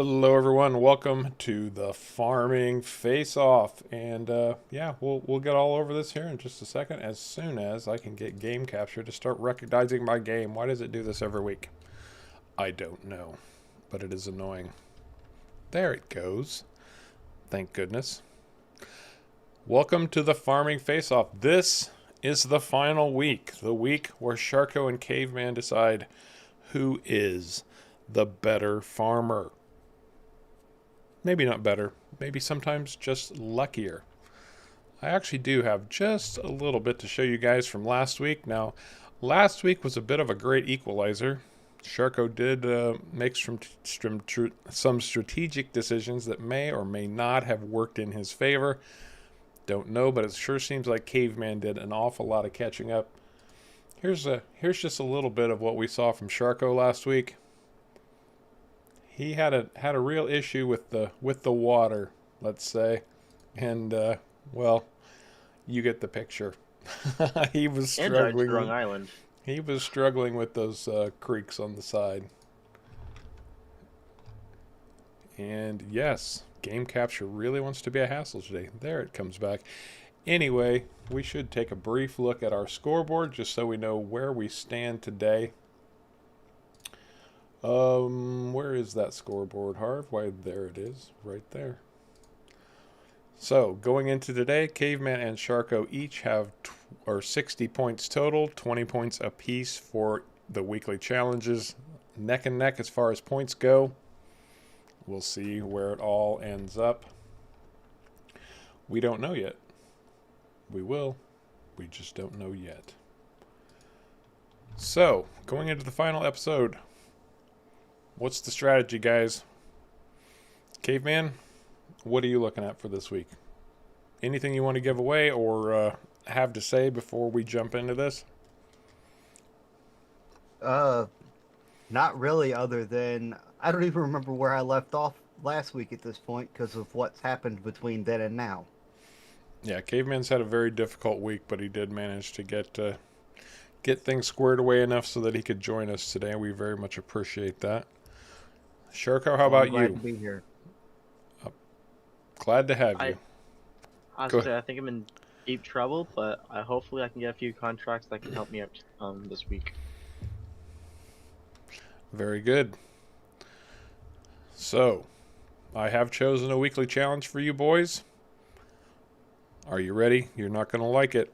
Hello, everyone. Welcome to the Farming Face-Off, and yeah, we'll get all over this here in just a second. As soon as I can get game capture to start recognizing my game. Why does it do this every week? I don't know, but it is annoying. There it goes. Thank goodness. Welcome to the Farming Face-Off. This is the final week, the week where SharCo and Caveman decide who is the better farmer. Maybe not better, maybe sometimes just luckier. I actually do have just a little bit to show you guys from last week. Now, last week was a bit of a great equalizer. SharCo did make some strategic decisions that may or may not have worked in his favor. Don't know, but it sure seems like Caveman did an awful lot of catching up. Here's just a little bit of what we saw from SharCo last week. He had a real issue with the water, let's say, and well, you get the picture. He was struggling. Wrong Island. He was struggling with those creeks on the side. And yes, game capture really wants to be a hassle today. There it comes back. Anyway, we should take a brief look at our scoreboard just so we know where we stand today. Where is that scoreboard, Harv? Why, there it is, right there. So, going into today, Caveman and SharCo each have 60 points total, 20 points apiece for the weekly challenges. Neck and neck as far as points go. We'll see where it all ends up. We don't know yet. We will. We just don't know yet. So, going into the final episode, what's the strategy, guys? Caveman, what are you looking at for this week? Anything you want to give away or have to say before we jump into this? Not really, other than I don't even remember where I left off last week at this point because of what's happened between then and now. Yeah, Caveman's had a very difficult week, but he did manage to get things squared away enough so that he could join us today. We very much appreciate that. SharCo, how about you? Glad to be here. Glad to have you. I think I'm in deep trouble, but hopefully I can get a few contracts that can help me out this week. Very good. So, I have chosen a weekly challenge for you boys. Are you ready? You're not going to like it.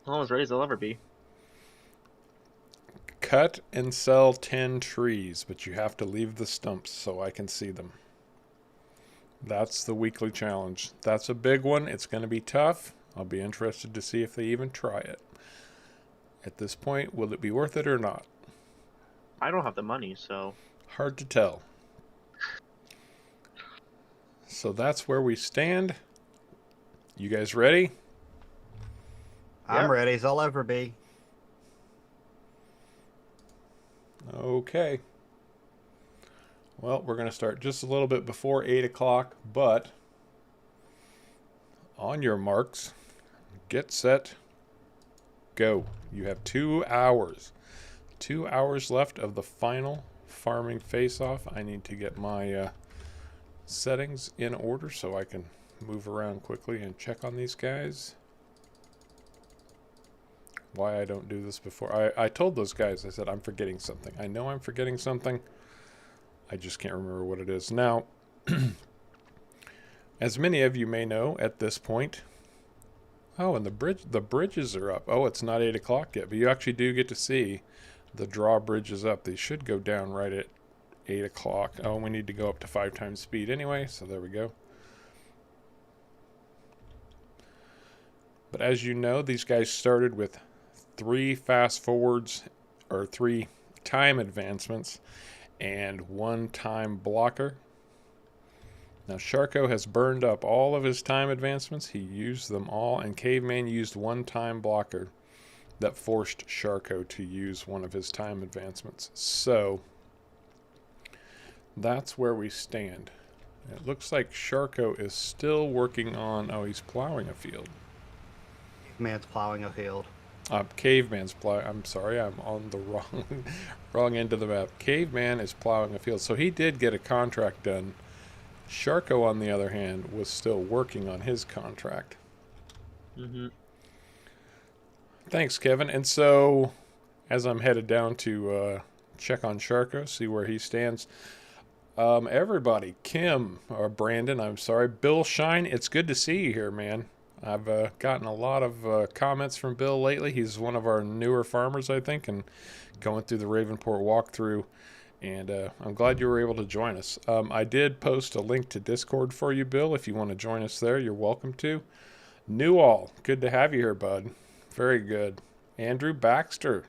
I'm as ready as I'll ever be. Cut and sell 10 trees, but you have to leave the stumps so I can see them. That's the weekly challenge. That's a big one. It's going to be tough. I'll be interested to see if they even try it. At this point, will it be worth it or not? I don't have the money, so... Hard to tell. So that's where we stand. You guys ready? I'm Yep. ready as I'll ever be. Okay. Well, we're going to start just a little bit before 8 o'clock, but on your marks, get set, go. You have 2 hours. 2 hours left of the final farming face-off. I need to get my settings in order so I can move around quickly and check on these guys. Why I don't do this before. I told those guys, I said, I'm forgetting something. I know I'm forgetting something. I just can't remember what it is. Now, as many of you may know at this point, oh, and the bridges are up. Oh, it's not 8 o'clock yet, but you actually do get to see the drawbridges up. They should go down right at 8 o'clock. Oh, we need to go up to 5 times speed anyway, so there we go. But as you know, these guys started with 3 fast forwards, or 3 time advancements, and 1 time blocker. Now, SharCo has burned up all of his time advancements. He used them all, and Caveman used 1 time blocker that forced SharCo to use one of his time advancements. So, that's where we stand. It looks like SharCo is still working on... Oh, he's plowing a field. Man's plowing a field. Caveman's plowing. I'm sorry, I'm on the wrong end of the map. Caveman is plowing a field, so he did get a contract done. SharCo, on the other hand, was still working on his contract. Mm-hmm. Thanks, Kevin. And so, as I'm headed down to check on SharCo, see where he stands. Everybody, Kim, or Brandon, I'm sorry, Bill Shine, it's good to see you here, man. I've gotten a lot of comments from Bill lately. He's one of our newer farmers, I think, and going through the Ravenport walkthrough. And I'm glad you were able to join us. I did post a link to Discord for you, Bill. If you want to join us there, you're welcome to. Newall, good to have you here, bud. Very good. Andrew Baxter,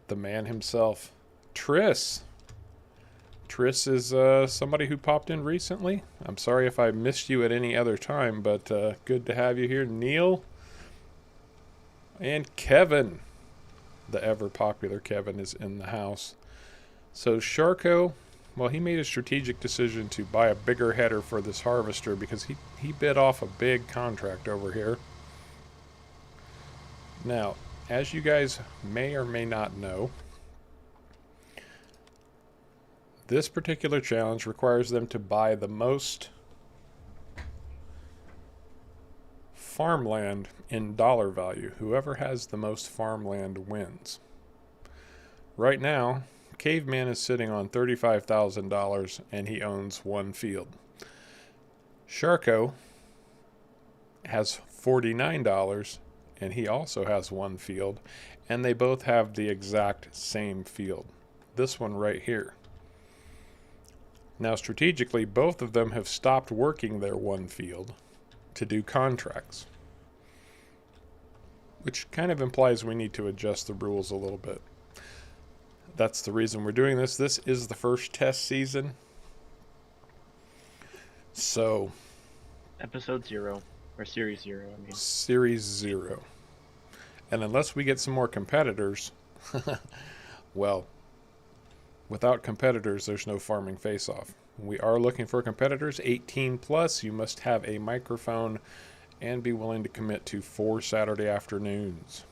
the man himself. Triss is somebody who popped in recently. I'm sorry if I missed you at any other time, but good to have you here. Neil and Kevin, the ever popular Kevin, is in the house. So SharCo, well, he made a strategic decision to buy a bigger header for this harvester because he bid off a big contract over here. Now, as you guys may or may not know, this particular challenge requires them to buy the most farmland in dollar value. Whoever has the most farmland wins. Right now, Caveman is sitting on $35,000 and he owns one field. SharCo has $49 and he also has one field, and they both have the exact same field. This one right here. Now, strategically, both of them have stopped working their one field to do contracts, which kind of implies we need to adjust the rules a little bit. That's the reason we're doing this. This is the first test season. So, Episode 0, or Series 0, I mean. Series 0. And unless we get some more competitors, well, without competitors, there's no farming face-off. We are looking for competitors, 18 plus. You must have a microphone and be willing to commit to 4 Saturday afternoons.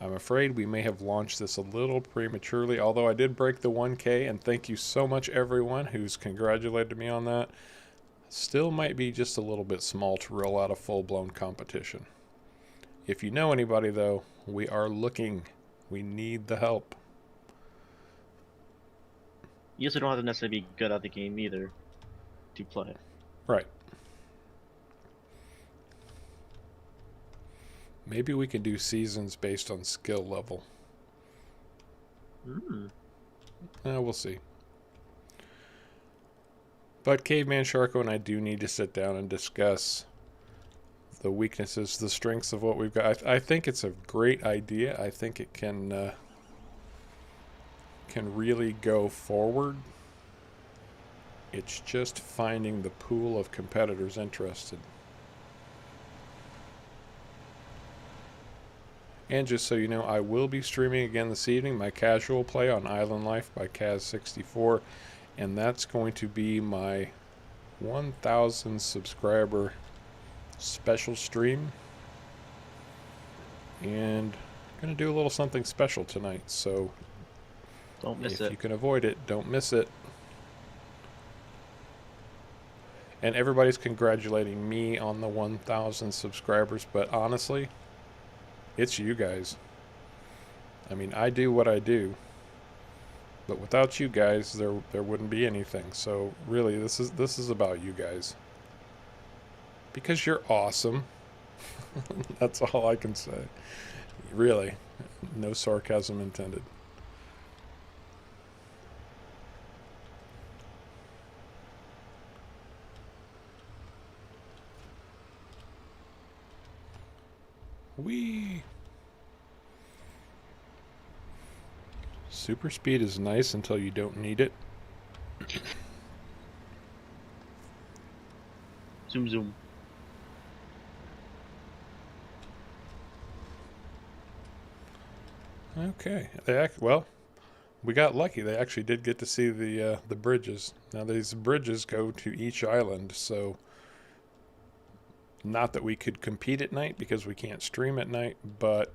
I'm afraid we may have launched this a little prematurely, although I did break the 1K, and thank you so much everyone who's congratulated me on that. Still might be just a little bit small to roll out a full-blown competition. If you know anybody, though, we are looking. We need the help. You also don't have to necessarily be good at the game either to play. Right. Maybe we can do seasons based on skill level. We'll see. But Caveman, SharCo, and I do need to sit down and discuss the weaknesses, the strengths of what we've got. I think it's a great idea. I think it can really go forward. It's just finding the pool of competitors interested. And just so you know, I will be streaming again this evening my casual play on Island Life by Kaz64, and that's going to be my 1,000 subscriber special stream. And I'm going to do a little something special tonight, so Don't miss if it. you can avoid it, don't miss it. And everybody's congratulating me on the 1,000 subscribers, but honestly, it's you guys. I mean, I do what I do, but without you guys, there wouldn't be anything. So really, this is about you guys, because you're awesome. That's all I can say. Really, no sarcasm intended. Whee! Super speed is nice until you don't need it. Zoom zoom. Okay. Well, we got lucky. They actually did get to see the bridges. Now these bridges go to each island, so Not that we could compete at night because we can't stream at night, but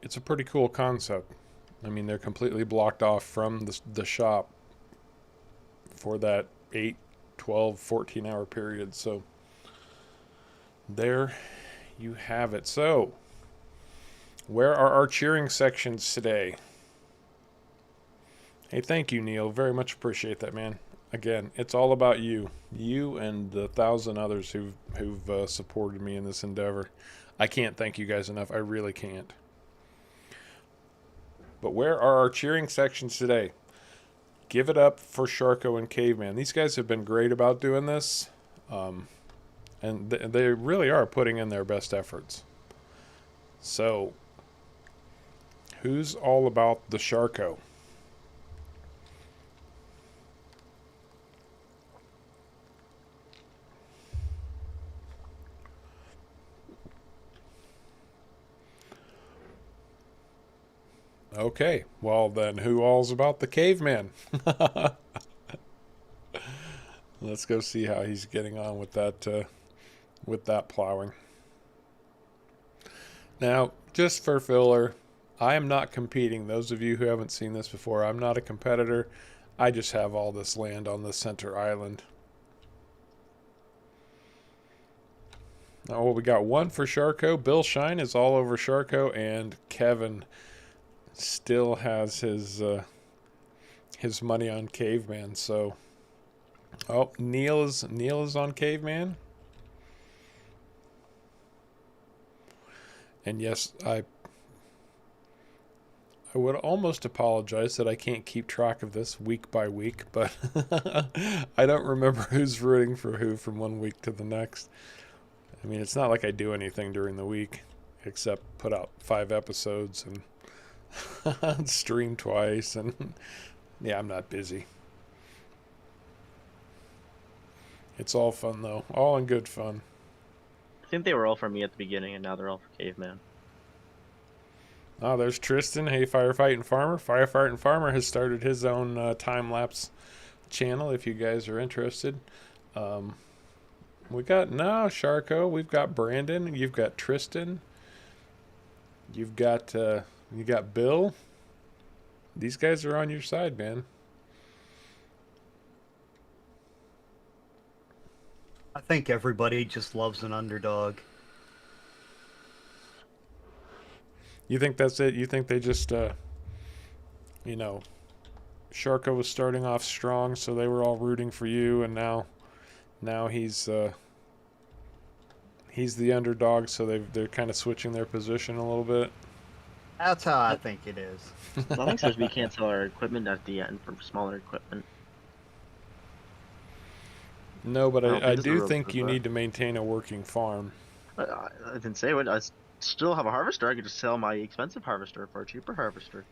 it's a pretty cool concept. I mean, they're completely blocked off from the shop for that 8, 12, 14-hour period. So there you have it. So where are our cheering sections today? Hey, thank you, Neil. Very much appreciate that, man. Again, it's all about you. You and the 1,000 others who've supported me in this endeavor. I can't thank you guys enough. I really can't. But where are our cheering sections today? Give it up for SharCo and Caveman. These guys have been great about doing this. And they really are putting in their best efforts. So, who's all about the SharCo? Okay, well then, who all's about the Caveman? Let's go see how he's getting on with that plowing. Now, just for filler, I am not competing. Those of you who haven't seen this before, I'm not a competitor. I just have all this land on the center island. Oh, we got one for SharCo. Bill Shine is all over SharCo, and Kevin still has his money on Caveman. So, oh, Neil is on Caveman. And yes, I would almost apologize that I can't keep track of this week by week, but I don't remember who's rooting for who from one week to the next. I mean, it's not like I do anything during the week except put out 5 episodes and stream twice, and yeah, I'm not busy. It's all fun though, all in good fun. I think they were all for me at the beginning, and now they're all for Caveman. Oh, there's Tristan. Hey, Firefighting Farmer. Firefighting Farmer has started his own time-lapse channel if you guys are interested. We got SharCo. We've got Brandon. You've got Tristan. You've got you got Bill. These guys are on your side, man. I think everybody just loves an underdog. You think that's it? You think they just, SharCo was starting off strong, so they were all rooting for you, and now he's the underdog, so they're kind of switching their position a little bit. That's how I think it is. Nothing says we can't sell our equipment at the end for smaller equipment. No, but I there's a do rule think for you that. need to maintain a working farm. I didn't say what. I still have a harvester. I could just sell my expensive harvester for a cheaper harvester.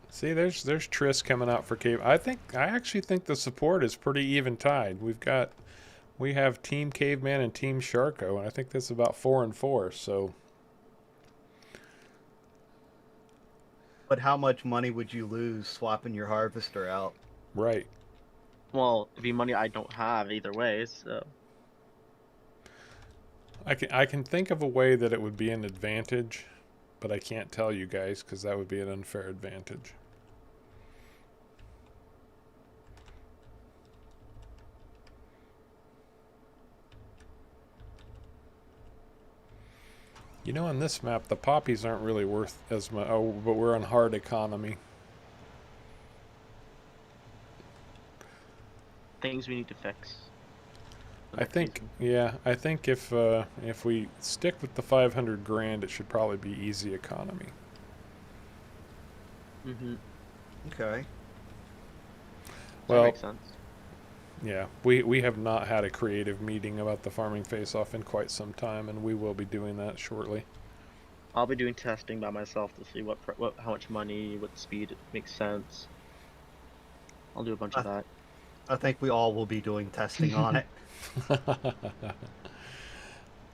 See, there's Tris coming out for Cave. I actually think the support is pretty even tied. We have Team Caveman and Team SharCo, and I think that's about 4-4. So, But how much money would you lose swapping your harvester out? right. Well, it'd be money I don't have either way. So I can think of a way that it would be an advantage, but I can't tell you guys because that would be an unfair advantage. You know, on this map, the poppies aren't really worth as much. Oh, but we're on hard economy. things we need to fix. I think, yeah, I think if we stick with the 500 grand, it should probably be easy economy. Mm-hmm. Okay. Well, That makes sense. Yeah, we have not had a creative meeting about the farming face-off in quite some time, and we will be doing that shortly. I'll be doing testing by myself to see how much money, what speed makes sense. I'll do a bunch of that. I think we all will be doing testing on it.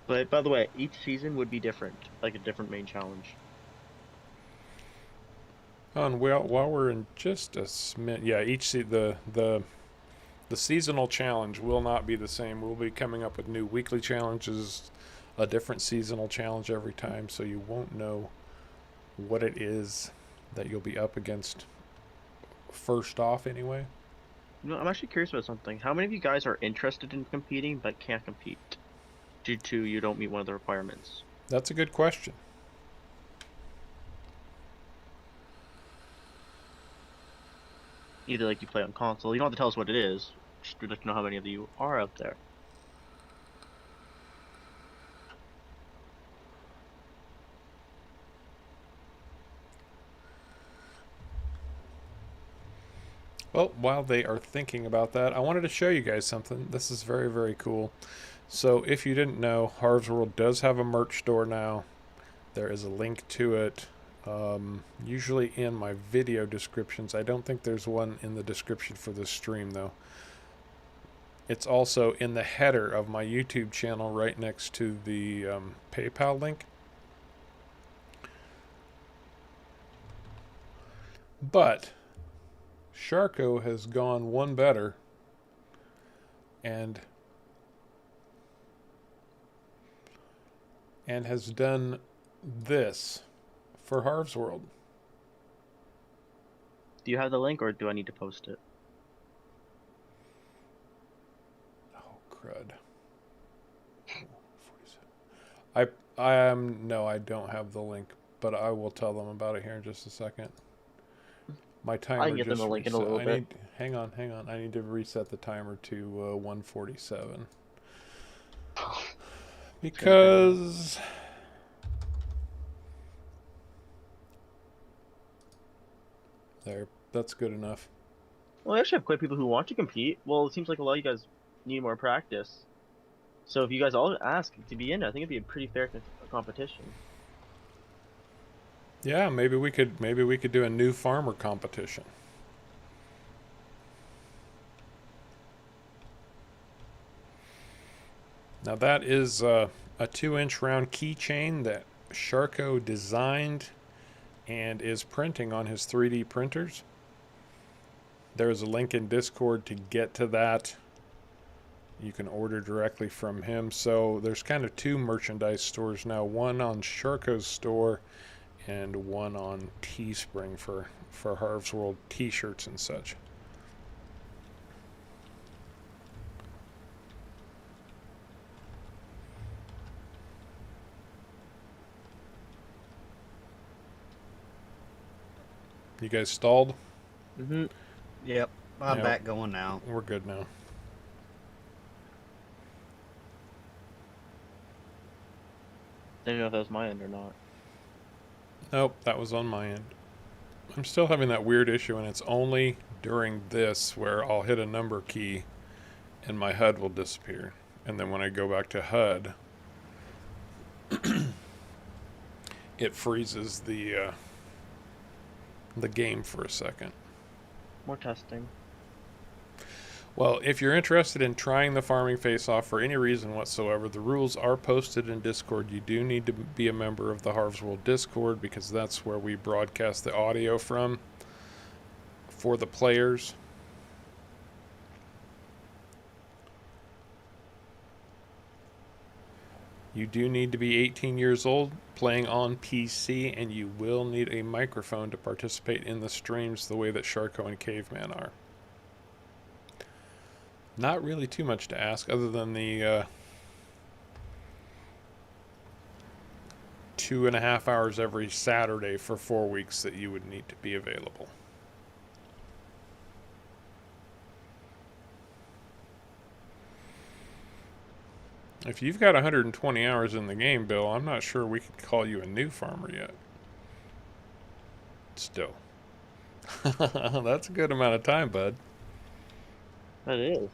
But by the way, each season would be different, like a different main challenge. Oh, and while we're in just a yeah, the seasonal challenge will not be the same. We'll be coming up with new weekly challenges, a different seasonal challenge every time, so you won't know what it is that you'll be up against first off anyway. You know, I'm actually curious about something. How many of you guys are interested in competing but can't compete due to you don't meet one of the requirements? That's a good question. Either like you play on console, you don't have to tell us what it is. Just would like to know how many of you are out there. Well, while they are thinking about that, I wanted to show you guys something. This is very, very cool. So if you didn't know, Harv's World does have a merch store now. There is a link to it, usually in my video descriptions. I don't think there's one in the description for this stream, though. It's also in the header of my YouTube channel right next to the PayPal link. But SharCo has gone one better and has done this for Harv's World. Do you have the link or do I need to post it? Oh, crud. No, I don't have the link, but I will tell them about it here in just a second. My timer I can get them a link in a little bit. Hang on. I need to reset the timer to 147. Because there, that's good enough. Well, I actually have quite people who want to compete. Well, it seems like a lot of you guys need more practice. So if you guys all ask to be in, I think it'd be a pretty fair competition. Yeah, maybe we could do a new farmer competition. Now that is a 2-inch round keychain that SharCo designed and is printing on his 3D printers. There's a link in Discord to get to that. You can order directly from him. So there's kind of two merchandise stores now, one on SharCo's store and one on Teespring for Harv's World t-shirts and such. You guys stalled? Mm-hmm. Yep. I'm back going now. We're good now. Didn't know if that was my end or not. Nope, that was on my end. I'm still having that weird issue, and it's only during this where I'll hit a number key and my HUD will disappear. And then when I go back to HUD, it freezes the game for a second. More testing. Well, if you're interested in trying the farming face-off for any reason whatsoever, the rules are posted in Discord. You do need to be a member of the Harv's World Discord because that's where we broadcast the audio from for the players. You do need to be 18 years old, playing on PC, and you will need a microphone to participate in the streams the way that SharCo and Caveman are. Not really too much to ask other than the 2.5 hours every Saturday for 4 weeks that you would need to be available. If you've got 120 hours in the game, Bill, I'm not sure we could call you a new farmer yet. Still. That's a good amount of time, bud. That is.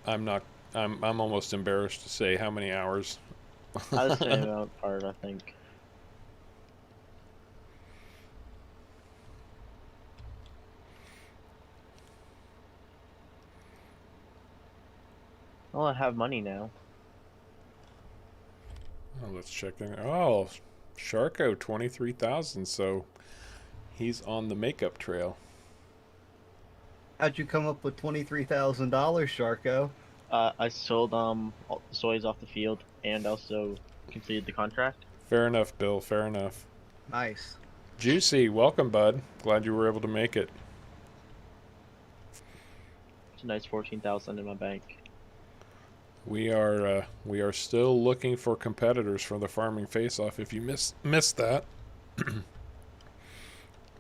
I'm almost embarrassed to say how many hours. I was saying that part, I think. Well, I have money now. Oh, let's check in. Oh, SharCo 23,000, so he's on the makeup trail. How'd you come up with $23,000, Sharko? I sold all the soys off the field and also completed the contract. Fair enough, Bill. Fair enough. Nice. Juicy, welcome, bud. Glad you were able to make it. It's a nice 14,000 in my bank. We are still looking for competitors for the farming face-off. If you missed that,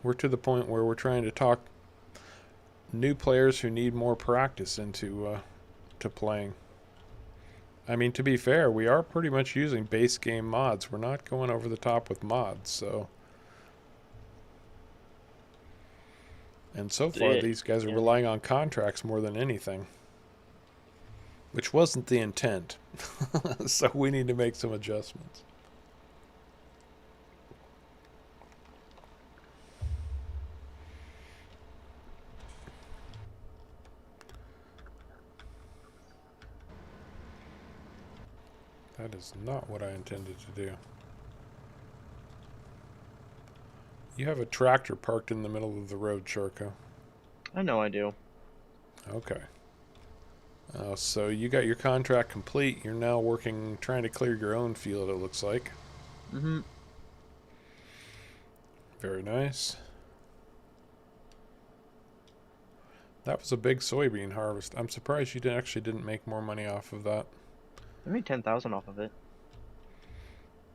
we're to the point where we're trying to talk new players who need more practice into to playing. I mean, to be fair, we are pretty much using base game mods. We're not going over the top with mods, so. And so far, these guys are relying on contracts more than anything. Which wasn't the intent. So we need to make some adjustments. That is not what I intended to do. You have a tractor parked in the middle of the road, SharCo. I know I do. Okay. So you got your contract complete. You're now working, trying to clear your own field, it looks like. Mm-hmm. Very nice. That was a big soybean harvest. I'm surprised you didn't make more money off of that. I made 10,000 off of it.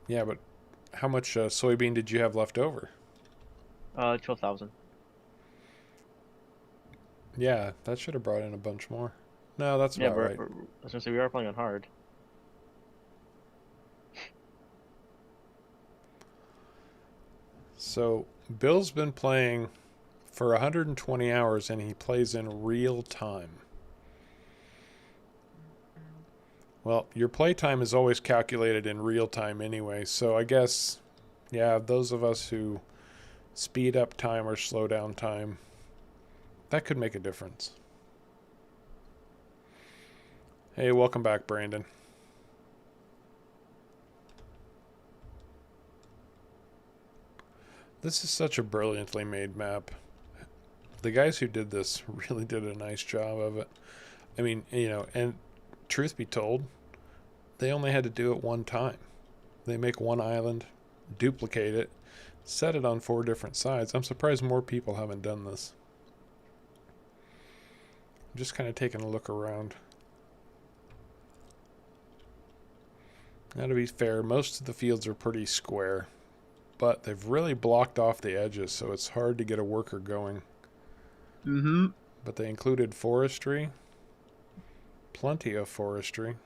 Yeah, but how much soybean did you have left over? 12,000. Yeah, that should have brought in a bunch more. No, that's about right. I was gonna say we are playing on hard. So Bill's been playing for 120 hours, and he plays in real time. Well, your play time is always calculated in real time anyway, so I guess, yeah, those of us who speed up time or slow down time, that could make a difference. Hey, welcome back, Brandon. This is such a brilliantly made map. The guys who did this really did a nice job of it. I mean, and truth be told, they only had to do it one time. They make one island, duplicate it, set it on 4 different sides. I'm surprised more people haven't done this. I'm just kind of taking a look around. Now, to be fair, most of the fields are pretty square, but they've really blocked off the edges, so it's hard to get a worker going. Mm-hmm. But they included forestry, plenty of forestry.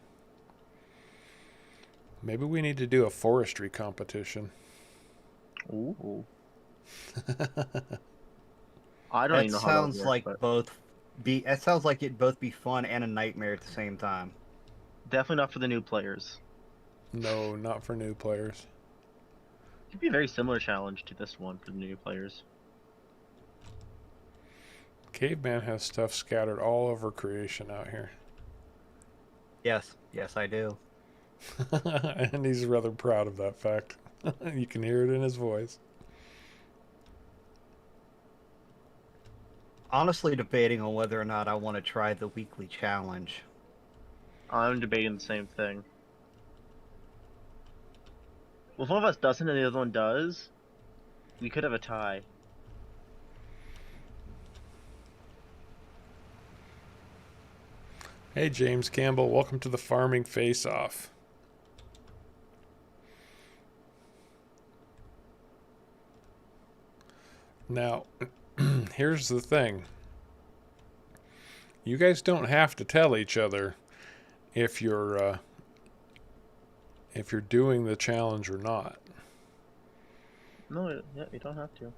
Maybe we need to do a forestry competition. Ooh. I don't even know how that sounds works, like but That sounds like it'd both be fun and a nightmare at the same time. definitely not for the new players. No, not for new players. It'd be a very similar challenge to this one for the new players. Caveman has stuff scattered all over creation out here. Yes, I do. And he's rather proud of that fact. You can hear it in his voice. Honestly debating on whether or not I want to try the weekly challenge. I'm debating the same thing. Well, if one of us doesn't and the other one does, we could have a tie. Hey, James Campbell, welcome to the Farming Face-Off. Now, here's the thing. You guys don't have to tell each other if you're doing the challenge or not. No, yeah, you don't have to.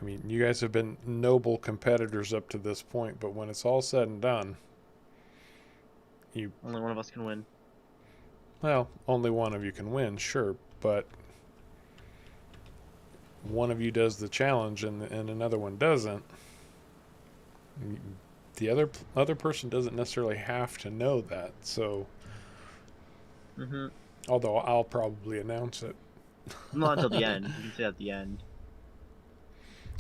I mean, you guys have been noble competitors up to this point, but when it's all said and done, Only one of us can win. well, only one of you can win, sure, but one of you does the challenge and another one doesn't. The other person doesn't necessarily have to know that, so Mm-hmm. Although I'll probably announce it. Not until the end. You can say at the end.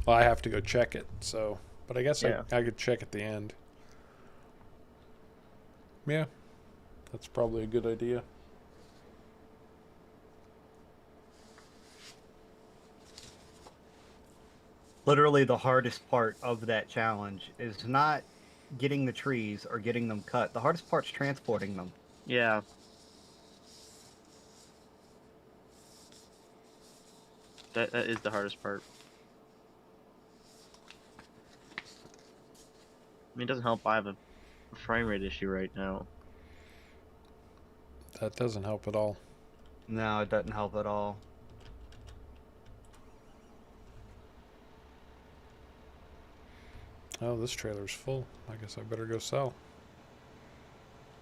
Well, I have to go check it, so... But I guess Yeah. I could check at the end. Yeah. That's probably a good idea. Literally, the hardest part of that challenge is not getting the trees or getting them cut. The hardest part's transporting them. Yeah. That is the hardest part. I mean, it doesn't help I have a frame rate issue right now. That doesn't help at all. No, it doesn't help at all. Oh, this trailer's full. I guess I better go sell.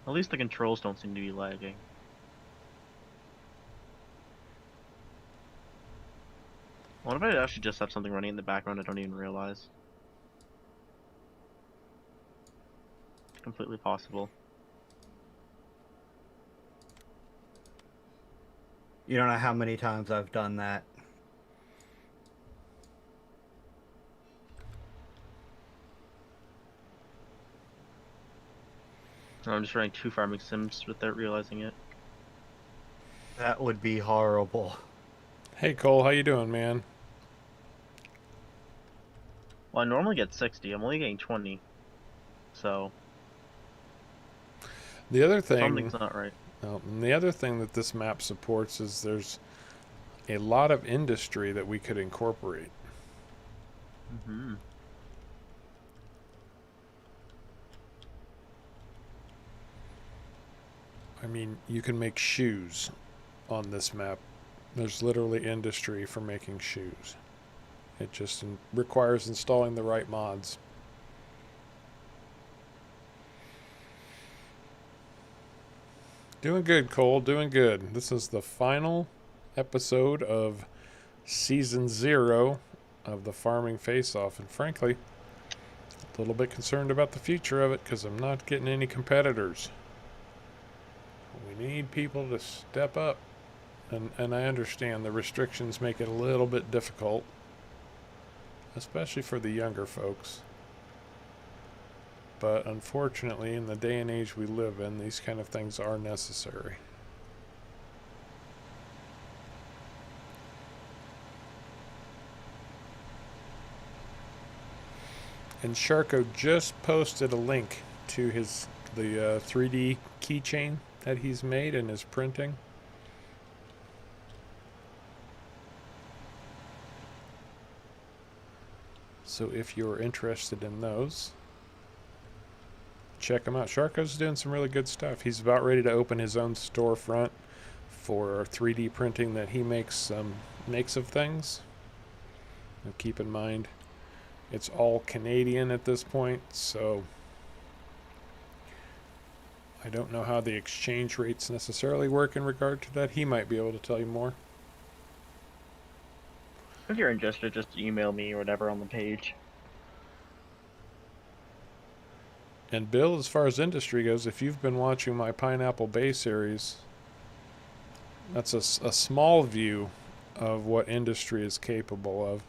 At least the controls don't seem to be lagging. What if I actually just have something running in the background I don't even realize? Completely possible. You don't know how many times I've done that. Or I'm just running 2 farming sims without realizing it. That would be horrible. Hey, Cole, how you doing, man? Well, I normally get 60. I'm only getting 20. So, The other thing... something's not right. And the other thing that this map supports is there's a lot of industry that we could incorporate. Mm-hmm. I mean, you can make shoes on this map. There's literally industry for making shoes. It just requires installing the right mods. Doing good, Cole. Doing good. This is the final episode of Season 0 of the Farming Face-Off. And frankly, a little bit concerned about the future of it because I'm not getting any competitors. We need people to step up. And I understand the restrictions make it a little bit difficult, especially for the younger folks. But unfortunately, in the day and age we live in, these kind of things are necessary. And SharCo just posted a link to the 3D keychain that he's made and is printing. So if you're interested in those, check him out. SharCo's doing some really good stuff. He's about ready to open his own storefront for 3D printing that he makes of things. And keep in mind, it's all Canadian at this point, so I don't know how the exchange rates necessarily work in regard to that. He might be able to tell you more. If you're interested, just email me or whatever on the page. And Bill, as far as industry goes, if you've been watching my Pineapple Bay series, that's a small view of what industry is capable of.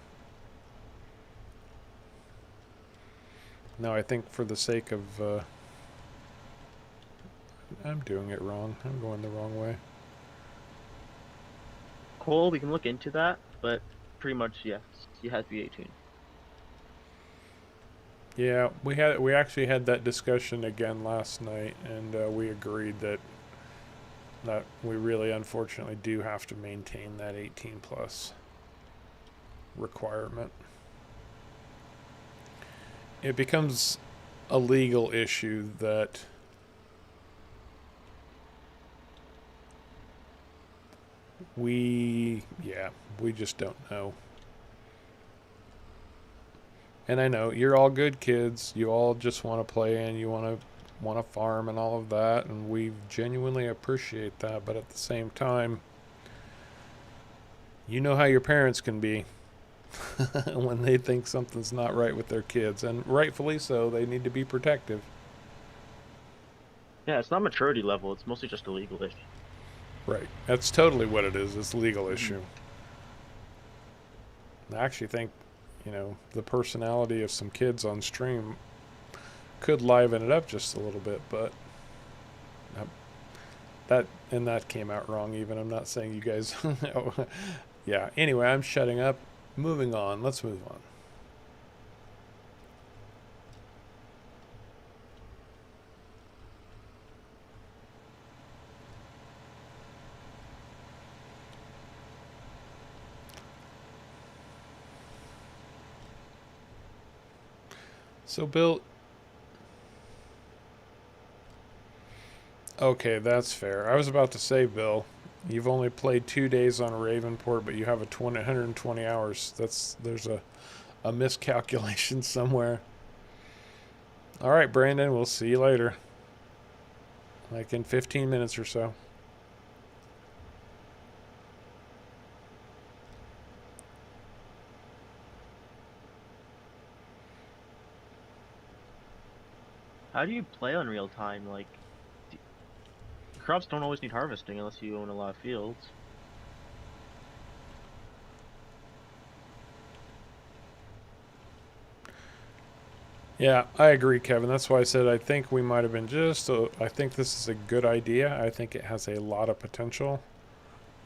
Now, I think for the sake of... I'm doing it wrong. I'm going the wrong way. Cool, we can look into that, but pretty much, yes, you have to be 18. Yeah, we actually had that discussion again last night, and we agreed that we really unfortunately do have to maintain that 18 plus requirement. It becomes a legal issue that we just don't know. And I know you're all good kids. You all just want to play and you want to farm and all of that, and we genuinely appreciate that. But at the same time, you know how your parents can be when they think something's not right with their kids, and rightfully so. They need to be protective. Yeah, it's not maturity level. It's mostly just a legal issue. Right. That's totally what it is. It's a legal Mhm. issue. I actually think, you know, the personality of some kids on stream could liven it up just a little bit, but that came out wrong even. I'm not saying you guys yeah. Anyway, I'm shutting up. Moving on. Let's move on. So, Bill. Okay, that's fair. I was about to say, Bill, you've only played 2 days on Ravenport, but you have 120 hours. There's a miscalculation somewhere. All right, Brandon, we'll see you later. Like in 15 minutes or so. How do you play on real time? Like, crops don't always need harvesting unless you own a lot of fields. Yeah, I agree, Kevin. That's why I said I think we might have been I think this is a good idea. I think it has a lot of potential.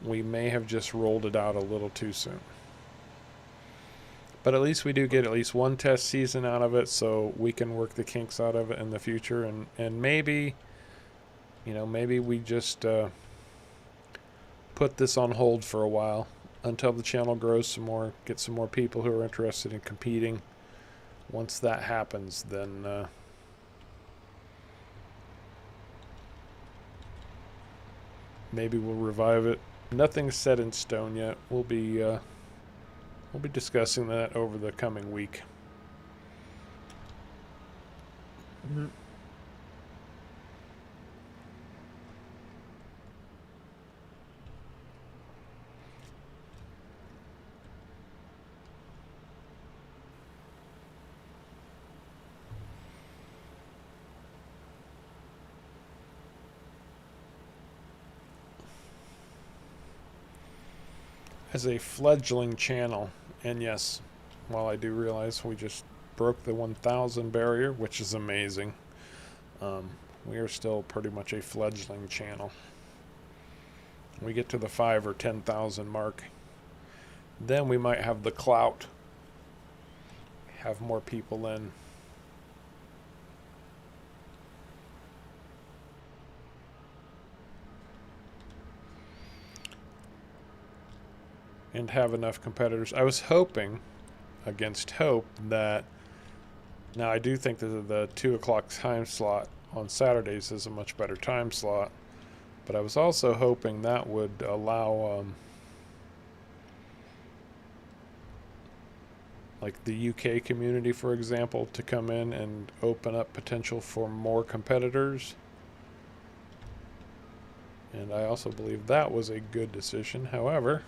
We may have just rolled it out a little too soon. But at least we do get at least one test season out of it, so we can work the kinks out of it in the future. And maybe, you know, maybe we just put this on hold for a while until the channel grows some more, get some more people who are interested in competing. Once that happens, then maybe we'll revive it. Nothing's set in stone yet. We'll be discussing that over the coming week. Mm-hmm. As a fledgling channel, and yes, while I do realize we just broke the 1,000 barrier, which is amazing, we are still pretty much a fledgling channel. We get to the 5 or 10,000 mark, then we might have the clout, have more people in. And have enough competitors. I was hoping, against hope, that now I do think that the 2 o'clock time slot on Saturdays is a much better time slot, but I was also hoping that would allow like the UK community, for example, to come in and open up potential for more competitors. And I also believe that was a good decision. However,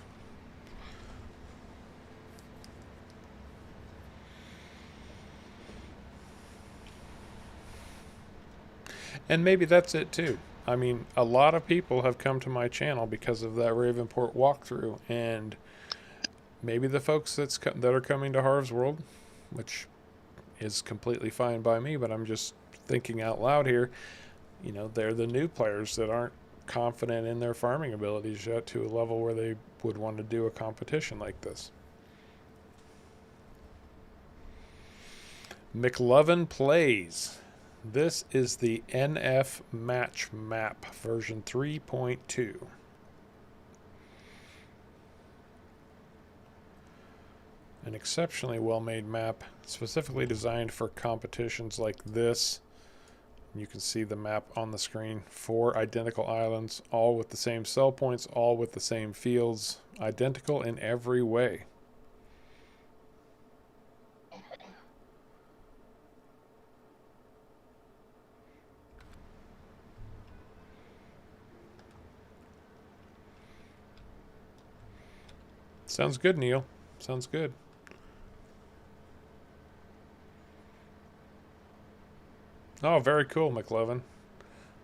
and maybe that's it too. I mean, a lot of people have come to my channel because of that Ravenport walkthrough, and maybe the folks that are coming to Harv's World, which is completely fine by me, but I'm just thinking out loud here, you know, they're the new players that aren't confident in their farming abilities yet to a level where they would want to do a competition like this. McLovin Plays. This is the NF Match Map version 3.2. An exceptionally well-made map, specifically designed for competitions like this. You can see the map on the screen. 4 identical islands, all with the same sell points, all with the same fields, identical in every way. Sounds good, Neil. Sounds good. Oh, very cool, McLovin.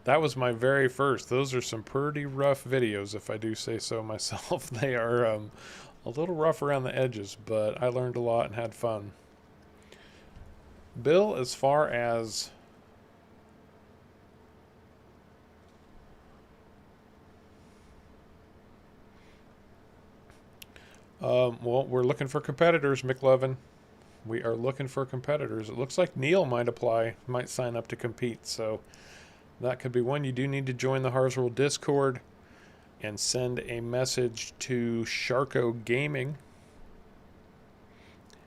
That was my very first. Those are some pretty rough videos, if I do say so myself. They are a little rough around the edges, but I learned a lot and had fun. Bill, as far as well, we're looking for competitors, McLevin. We are looking for competitors. It looks like Neil might sign up to compete, so that could be one. You do need to join the Harv's World Discord and send a message to SharCo Gaming.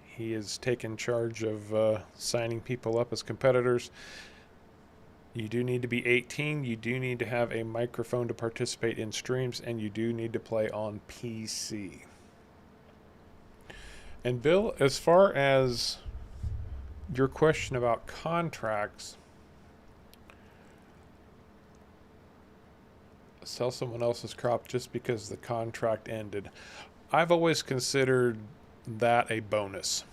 He is taking charge of signing people up as competitors. You do need to be 18. You do need to have a microphone to participate in streams, and you do need to play on PC. And Bill, as far as your question about contracts, sell someone else's crop just because the contract ended. I've always considered that a bonus.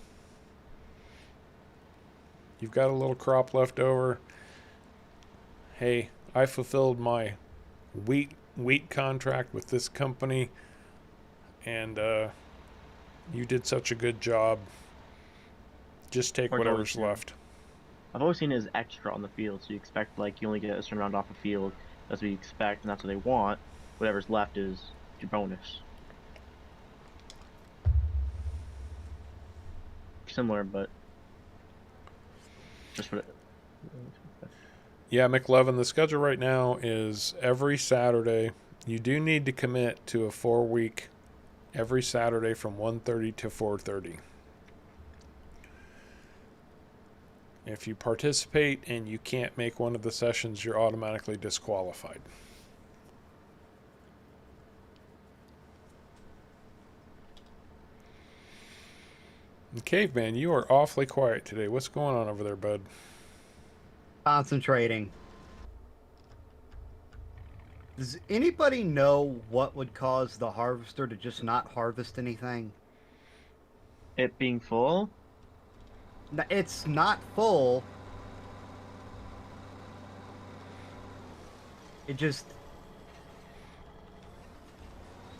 You've got a little crop left over. Hey, I fulfilled my wheat contract with this company, and you did such a good job. Just take whatever's left. I've always seen it as extra on the field, so you expect like you only get a certain amount off the field. That's what you expect, and that's what they want. Whatever's left is your bonus. Similar, but just for Yeah, McLevin, the schedule right now is every Saturday. You do need to commit to a 4-week every Saturday from 1:30 to 4:30. If you participate and you can't make one of the sessions, you're automatically disqualified. And Caveman, you are awfully quiet today. What's going on over there, bud? Concentrating. Does anybody know what would cause the harvester to just not harvest anything? it being full. It's not full. It just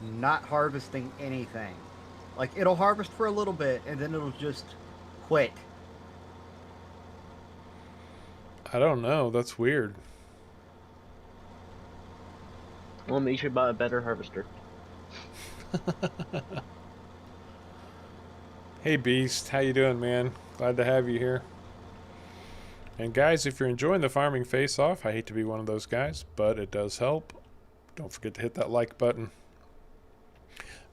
not harvesting anything. Like, it'll harvest for a little bit and then it'll just quit. I don't know. That's weird. Well, make sure you buy a better harvester. Hey Beast, how you doing, man? Glad to have you here. And guys, if you're enjoying the farming face-off, I hate to be one of those guys, but it does help. Don't forget to hit that like button.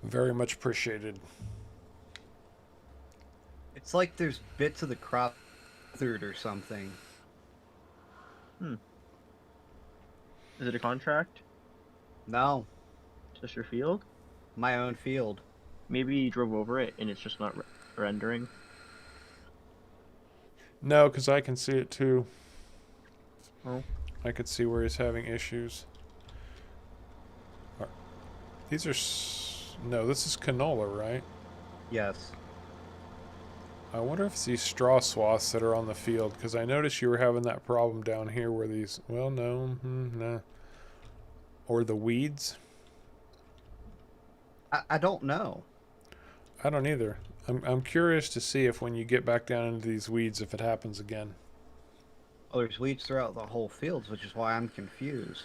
Very much appreciated. It's like there's bits of the crop third or something. Is it a contract? No, Just your field? my own field. Maybe you drove over it and it's just not rendering. No, because I can see it too. Oh. I could see where he's having issues. These are... No, this is canola, right? Yes. I wonder if it's these straw swaths that are on the field, because I noticed you were having that problem down here where these... Well, no. No. Or the weeds. I don't know. I don't either. I'm curious to see if when you get back down into these weeds, if it happens again. Oh, there's weeds throughout the whole fields, which is why I'm confused.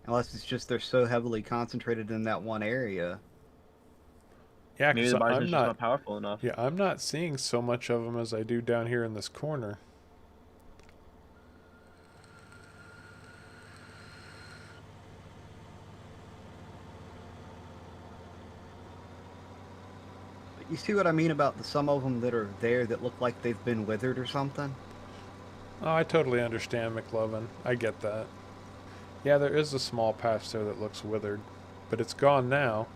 Unless it's just they're so heavily concentrated in that one area. Yeah, Maybe because the I'm bison's just not powerful enough. Yeah, I'm not seeing so much of them as I do down here in this corner. You see what I mean about some of them that are there that look like they've been withered or something? Oh, I totally understand, McLovin. I get that. Yeah, there is a small patch there that looks withered, but it's gone now.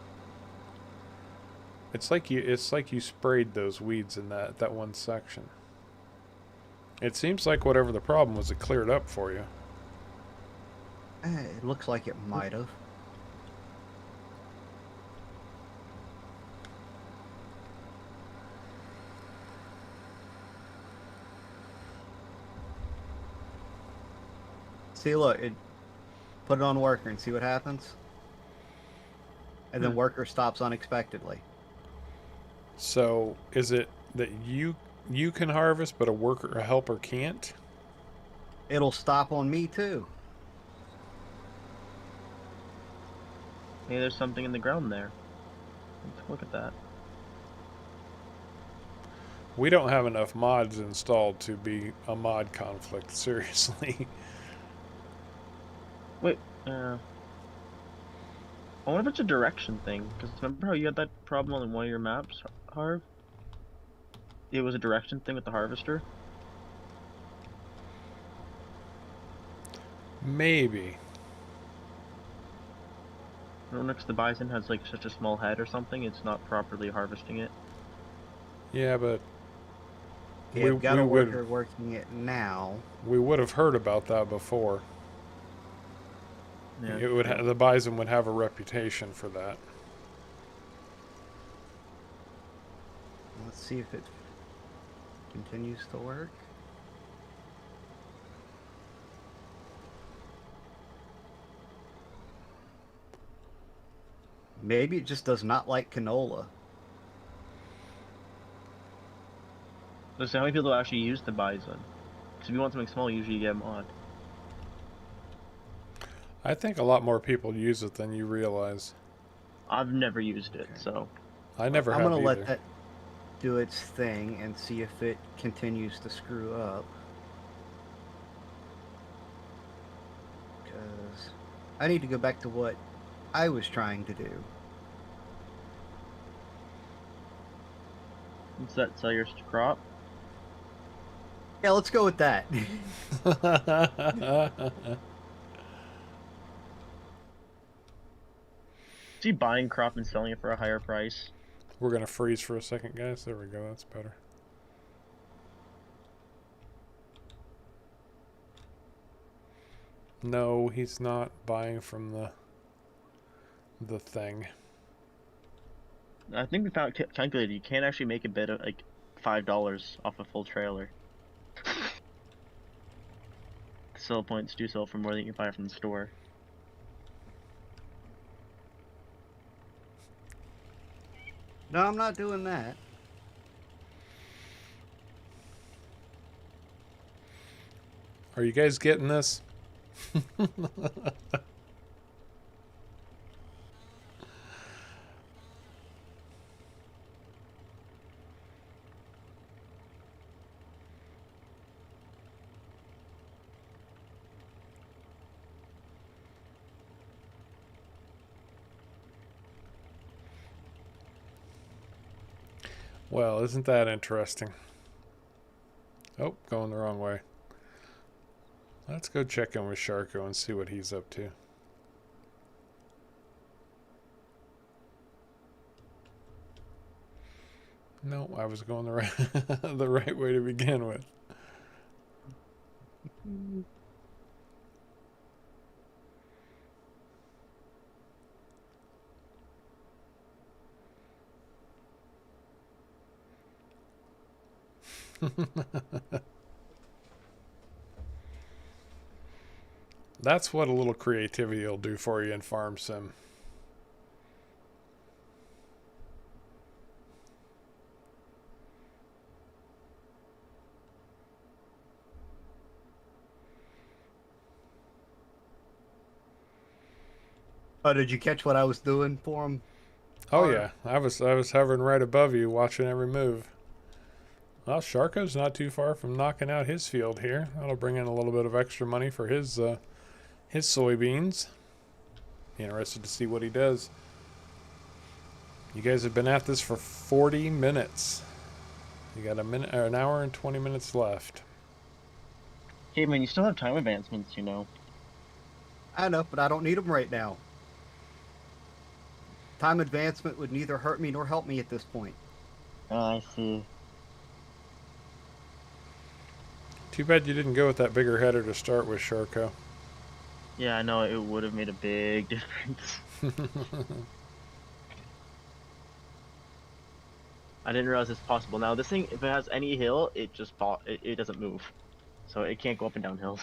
It's like you sprayed those weeds in that one section. It seems like whatever the problem was, it cleared up for you. It looks like it might have. See, look, Put it on worker and see what happens. And then worker stops unexpectedly. So is it that you can harvest, but a helper can't? It'll stop on me too. Maybe there's something in the ground there. Let's look at that. We don't have enough mods installed to be a mod conflict, seriously. Wait, I wonder if it's a direction thing. Because remember how you had that problem on one of your maps, Harv? It was a direction thing with the harvester? Maybe. I don't know, 'cause the bison has like such a small head or something, it's not properly harvesting it. Yeah, but Yeah, we've got a worker working it now. we would have heard about that before. Yeah. It would the bison would have a reputation for that. Let's see if it continues to work. Maybe it just does not like canola. Let's see how many people actually use the bison. Because if you want something small, usually you get a mod. I think a lot more people use it than you realize. I've never used it, so. I never have I'm gonna either. let that do its thing and see if it continues to screw up. Because I need to go back to what I was trying to do. What's that, sell your crop? Yeah, let's go with that. Is he buying crop and selling it for a higher price? We're gonna freeze for a second, guys. There we go. That's better. No, he's not buying from the thing. I think we found calculated you can't actually make a bid of like $5 off a full trailer. Sell points do sell for more than you can buy from the store. No, I'm not doing that. Are you guys getting this? Well, isn't that interesting? Oh, going the wrong way. Let's go check in with SharCo and see what he's up to. No, I was going the right the right way to begin with. That's what a little creativity will do for you in Farm Sim. Oh, did you catch what I was doing for him? Oh yeah, I was hovering right above you, watching every move. Well, SharCo's not too far from knocking out his field here. That'll bring in a little bit of extra money for his soybeans. Interested to see what he does. You guys have been at this for 40 minutes. You got an hour and 20 minutes left. Hey man, you still have time advancements, you know. I know, but I don't need them right now. Time advancement would neither hurt me nor help me at this point. Oh, I see. Too bad you didn't go with that bigger header to start with, SharCo. Yeah, I know, it would have made a big difference. I didn't realize it's possible. Now this thing, if it has any hill, it just it doesn't move. So it can't go up and down hills.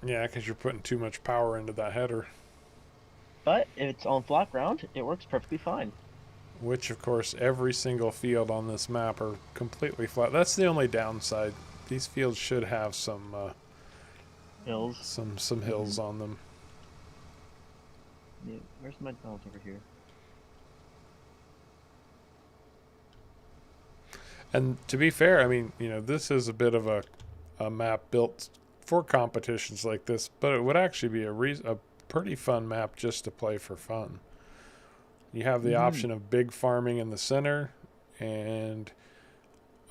Yeah, because you're putting too much power into that header. But if it's on flat ground, it works perfectly fine. Which, of course, every single field on this map are completely flat. That's the only downside. These fields should have some Hills. some hills on them. Yeah, where's my McDonald's over here? And to be fair, I mean, this is a bit of a map built for competitions like this, but it would actually be a pretty fun map just to play for fun. You have the option of big farming in the center and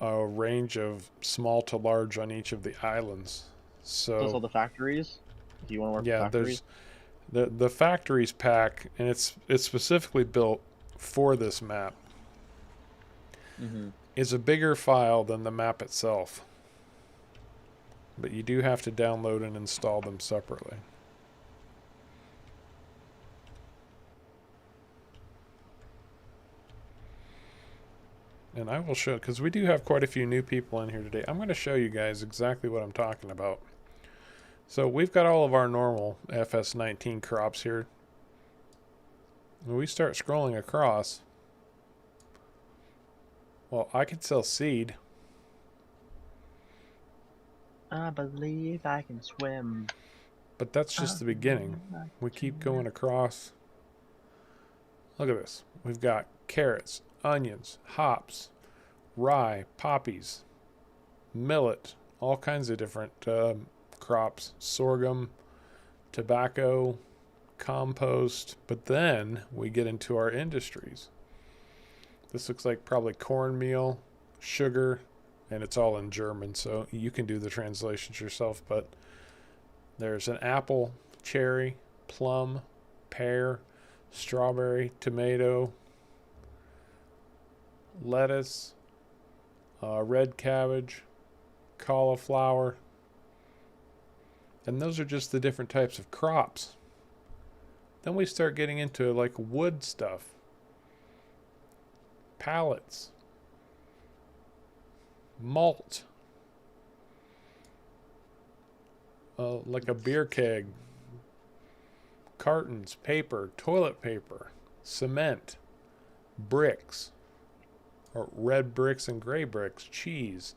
a range of small to large on each of the islands. Plus all So the factories. Do you want to work with yeah, factories? there's the factories pack, and it's specifically built for this map. Mm-hmm. Is a bigger file than the map itself, but you do have to download and install them separately. And I will show, because we do have quite a few new people in here today. I'm going to show you guys exactly what I'm talking about. So we've got all of our normal FS19 crops here. When we start scrolling across, well, I could sell seed. I believe I can swim. But that's just the beginning. We keep going across. Look at this. We've got carrots, onions, hops, rye, poppies, millet, all kinds of different crops, sorghum, tobacco, compost. But then we get into our industries. This looks like probably cornmeal, sugar, and it's all in German, so you can do the translations yourself. But there's an apple, cherry, plum, pear, strawberry, tomato, lettuce, red cabbage, cauliflower. And those are just the different types of crops. Then we start getting into like wood stuff, pallets, malt, like a beer keg, cartons, paper, toilet paper, cement, bricks, or red bricks and gray bricks, cheese,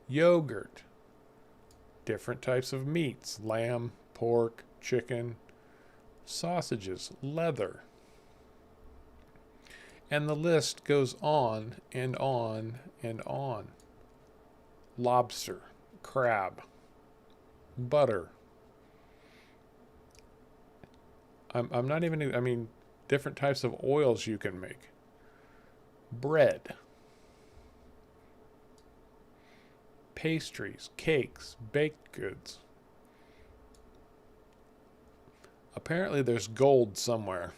yogurt, different types of meats, lamb, pork, chicken, sausages, leather. And the list goes on and on and on. Lobster, crab, butter. I'm not even, I mean, different types of oils you can make. Bread. Pastries, cakes, baked goods. Apparently there's gold somewhere.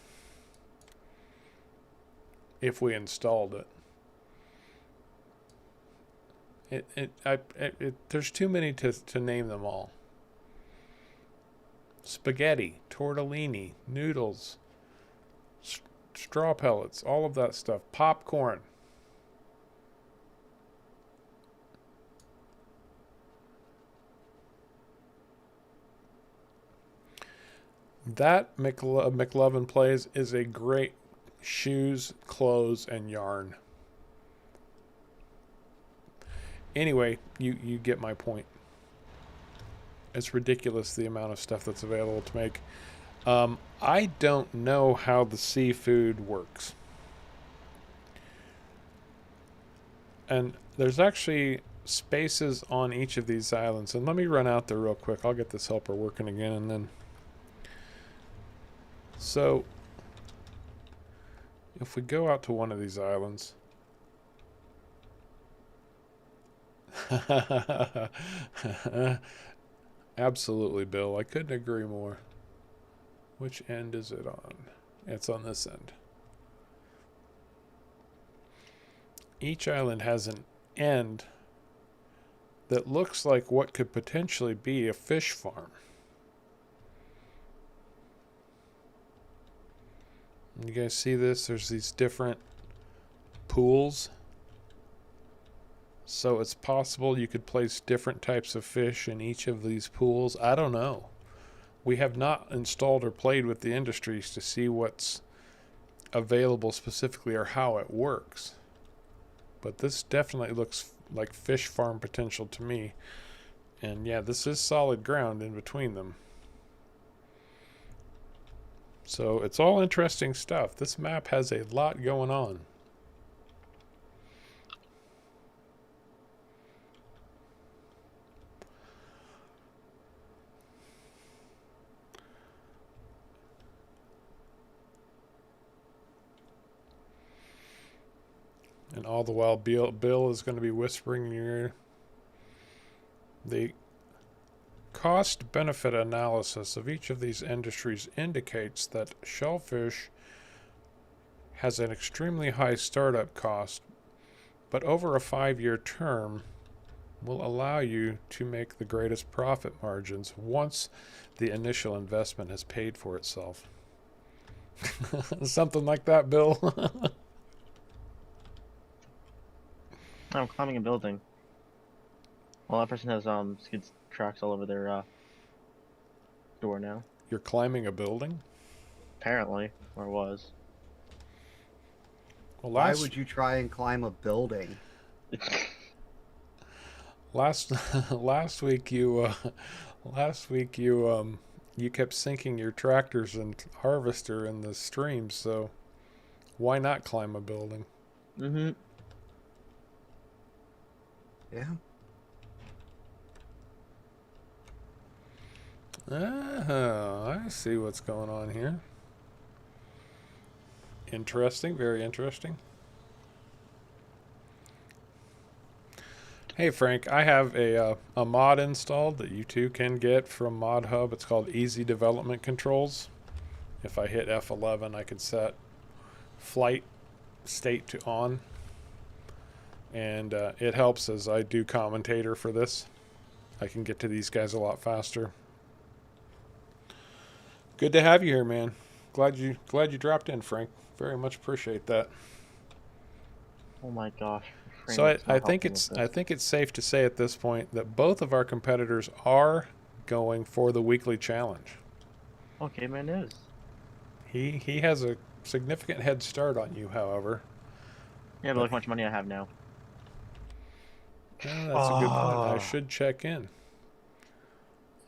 If we installed it. There's too many to name them all. Spaghetti, tortellini, noodles, straw pellets, all of that stuff. Popcorn. That McLovin Plays is a great shoes, clothes, and yarn. Anyway, you get my point. It's ridiculous the amount of stuff that's available to make. I don't know how the seafood works. And there's actually spaces on each of these islands. And let me run out there real quick. I'll get this helper working again and then. So, if we go out to one of these islands. Absolutely, Bill. I couldn't agree more. Which end is it on? It's on this end. Each island has an end that looks like what could potentially be a fish farm. You guys see this? There's these different pools. So it's possible you could place different types of fish in each of these pools. I don't know. we have not installed or played with the industries to see what's available specifically or how it works. But this definitely looks like fish farm potential to me. And yeah, this is solid ground in between them. So it's all interesting stuff. This map has a lot going on. And all the while, Bill is going to be whispering in your ear. The cost-benefit analysis of each of these industries indicates that shellfish has an extremely high startup cost, but over a 5-year term will allow you to make the greatest profit margins once the initial investment has paid for itself. Something like that, Bill. I'm climbing a building. Well, that person has skid tracks all over their door now. You're climbing a building? Apparently, or was. Well, Why would you try and climb a building? last week you you kept sinking your tractors and harvester in the stream, so why not climb a building? Mm-hmm. Yeah. Oh, I see what's going on here. Interesting, very interesting. Hey Frank, I have a mod installed that you too can get from Mod Hub. It's called Easy Development Controls. If I hit F11, I can set flight state to on. And it helps as I do commentator for this. I can get to these guys a lot faster. Good to have you here, man. Glad you dropped in, Frank. Very much appreciate that. Oh my gosh. So I think it's safe to say at this point that both of our competitors are going for the weekly challenge. Oh, Caveman is. He has a significant head start on you, however. Yeah, but look how much money I have now. Yeah, that's a good point. I should check in.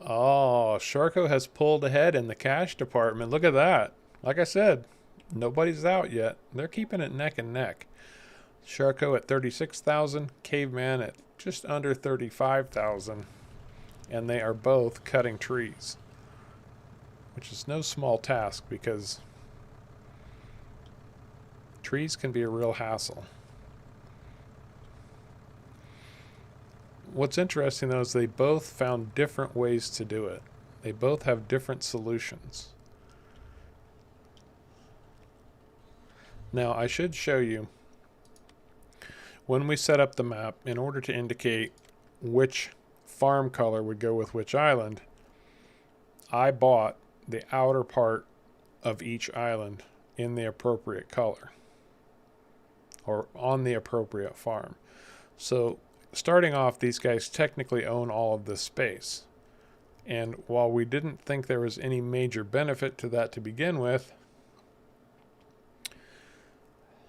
Oh, SharCo has pulled ahead in the cash department. Look at that. Like I said, nobody's out yet. They're keeping it neck and neck. SharCo at 36,000, Caveman at just under 35,000, and they are both cutting trees, which is no small task because trees can be a real hassle. What's interesting, though, is they both found different ways to do it. They both have different solutions. Now, I should show you, when we set up the map, in order to indicate which farm color would go with which island, I bought the outer part of each island in the appropriate color, or on the appropriate farm. So, starting off, these guys technically own all of this space. And while we didn't think there was any major benefit to that to begin with,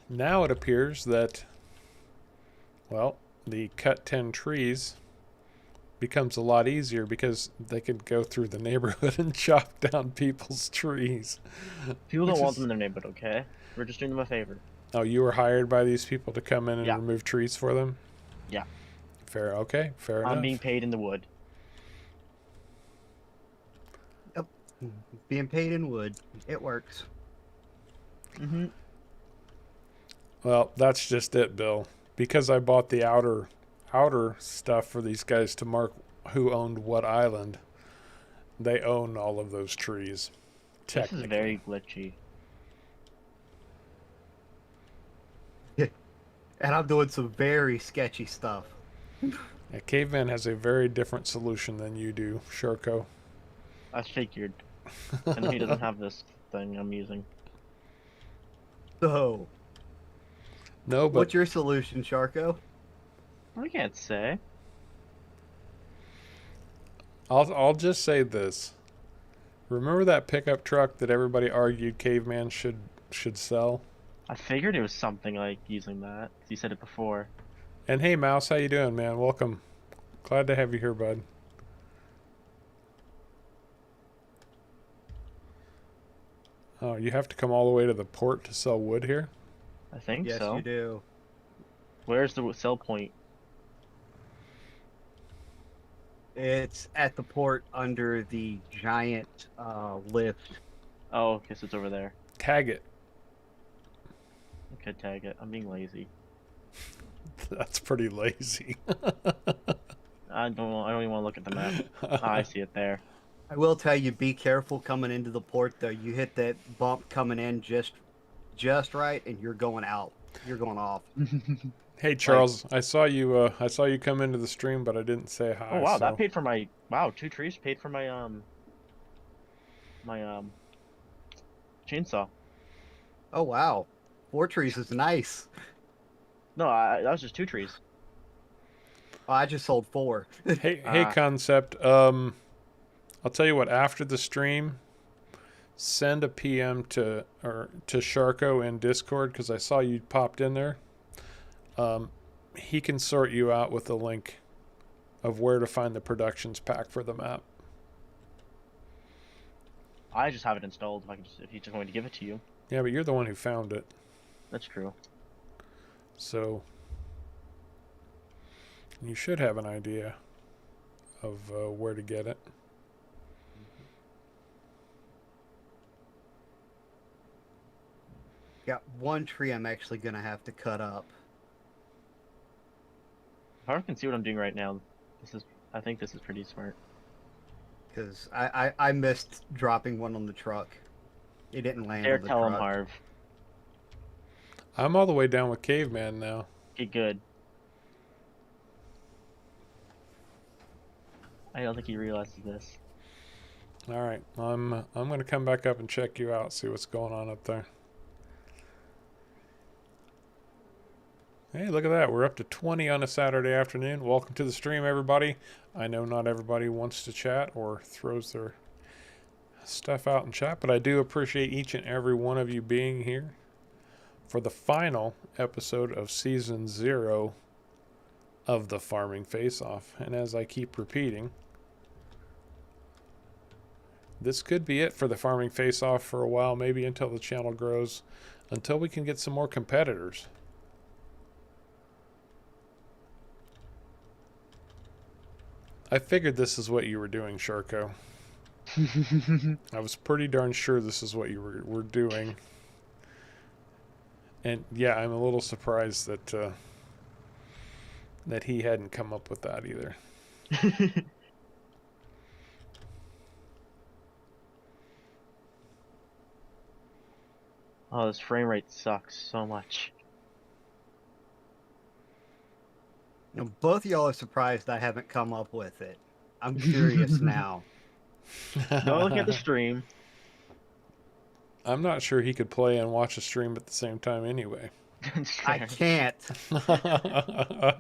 now it appears that, well, the cut 10 trees becomes a lot easier because they could go through the neighborhood and chop down people's trees. People don't want them in their neighborhood, okay? We're just doing them a favor. Oh, you were hired by these people to come in and remove trees for them? Yeah. Fair, okay, fair enough. I'm being paid in the wood. Yep. Being paid in wood. It works. Mm-hmm. Well, that's just it, Bill. Because I bought the outer stuff for these guys to mark who owned what island, they own all of those trees. This is very glitchy. And I'm doing some very sketchy stuff. Yeah, Caveman has a very different solution than you do, SharCo. I figured. And he doesn't have this thing I'm using. So, No, but what's your solution, SharCo? I can't say. I'll just say this. Remember that pickup truck that everybody argued Caveman should sell? I figured it was something like using that. You said it before. And hey, Mouse, how you doing, man? Welcome. Glad to have you here, bud. Oh, you have to come all the way to the port to sell wood here? I think Yes, so. you do. Where's the sell point? It's at the port under the giant lift. Oh, okay, so it's over there. Tag it. I could tag it. I'm being lazy. That's pretty lazy. I don't even want to look at the map. Ah, I see it there. I will tell you, be careful coming into the port though. You hit that bump coming in just right, and you're going out. You're going off. Hey, Charles, I saw you come into the stream, but I didn't say hi. Oh wow, so. that paid for my 2 trees paid for my chainsaw. Oh wow, 4 trees is nice. No, that was just 2 trees. Oh, I just sold 4. Hey, Concept. I'll tell you what. After the stream, send a PM to SharCo in Discord because I saw you popped in there. He can sort you out with a link of where to find the productions pack for the map. I just have it installed. If he's just going to give it to you. Yeah, but you're the one who found it. That's true. So you should have an idea of where to get it. Got 1 tree I'm actually gonna have to cut up. Harv can see what I'm doing right now. I think this is pretty smart. Because I missed dropping one on the truck. It didn't land There, on the tell truck. him, Harv. I'm all the way down with Caveman now. Get good. I don't think he realizes this. All right, I'm gonna come back up and check you out, see what's going on up there. Hey, look at that. We're up to 20 on a Saturday afternoon. Welcome to the stream, everybody. I know not everybody wants to chat or throws their stuff out in chat, but I do appreciate each and every one of you being here for the final episode of Season 0 of the Farming Face-Off. And as I keep repeating, this could be it for the Farming Face-Off for a while, maybe until the channel grows, until we can get some more competitors. I figured this is what you were doing, SharCo. I was pretty darn sure this is what you were doing. And yeah, I'm a little surprised that that he hadn't come up with that either. Oh, this frame rate sucks so much. You know, both of y'all are surprised I haven't come up with it. I'm curious now. Don't look at the stream. I'm not sure he could play and watch a stream at the same time anyway. I can't. The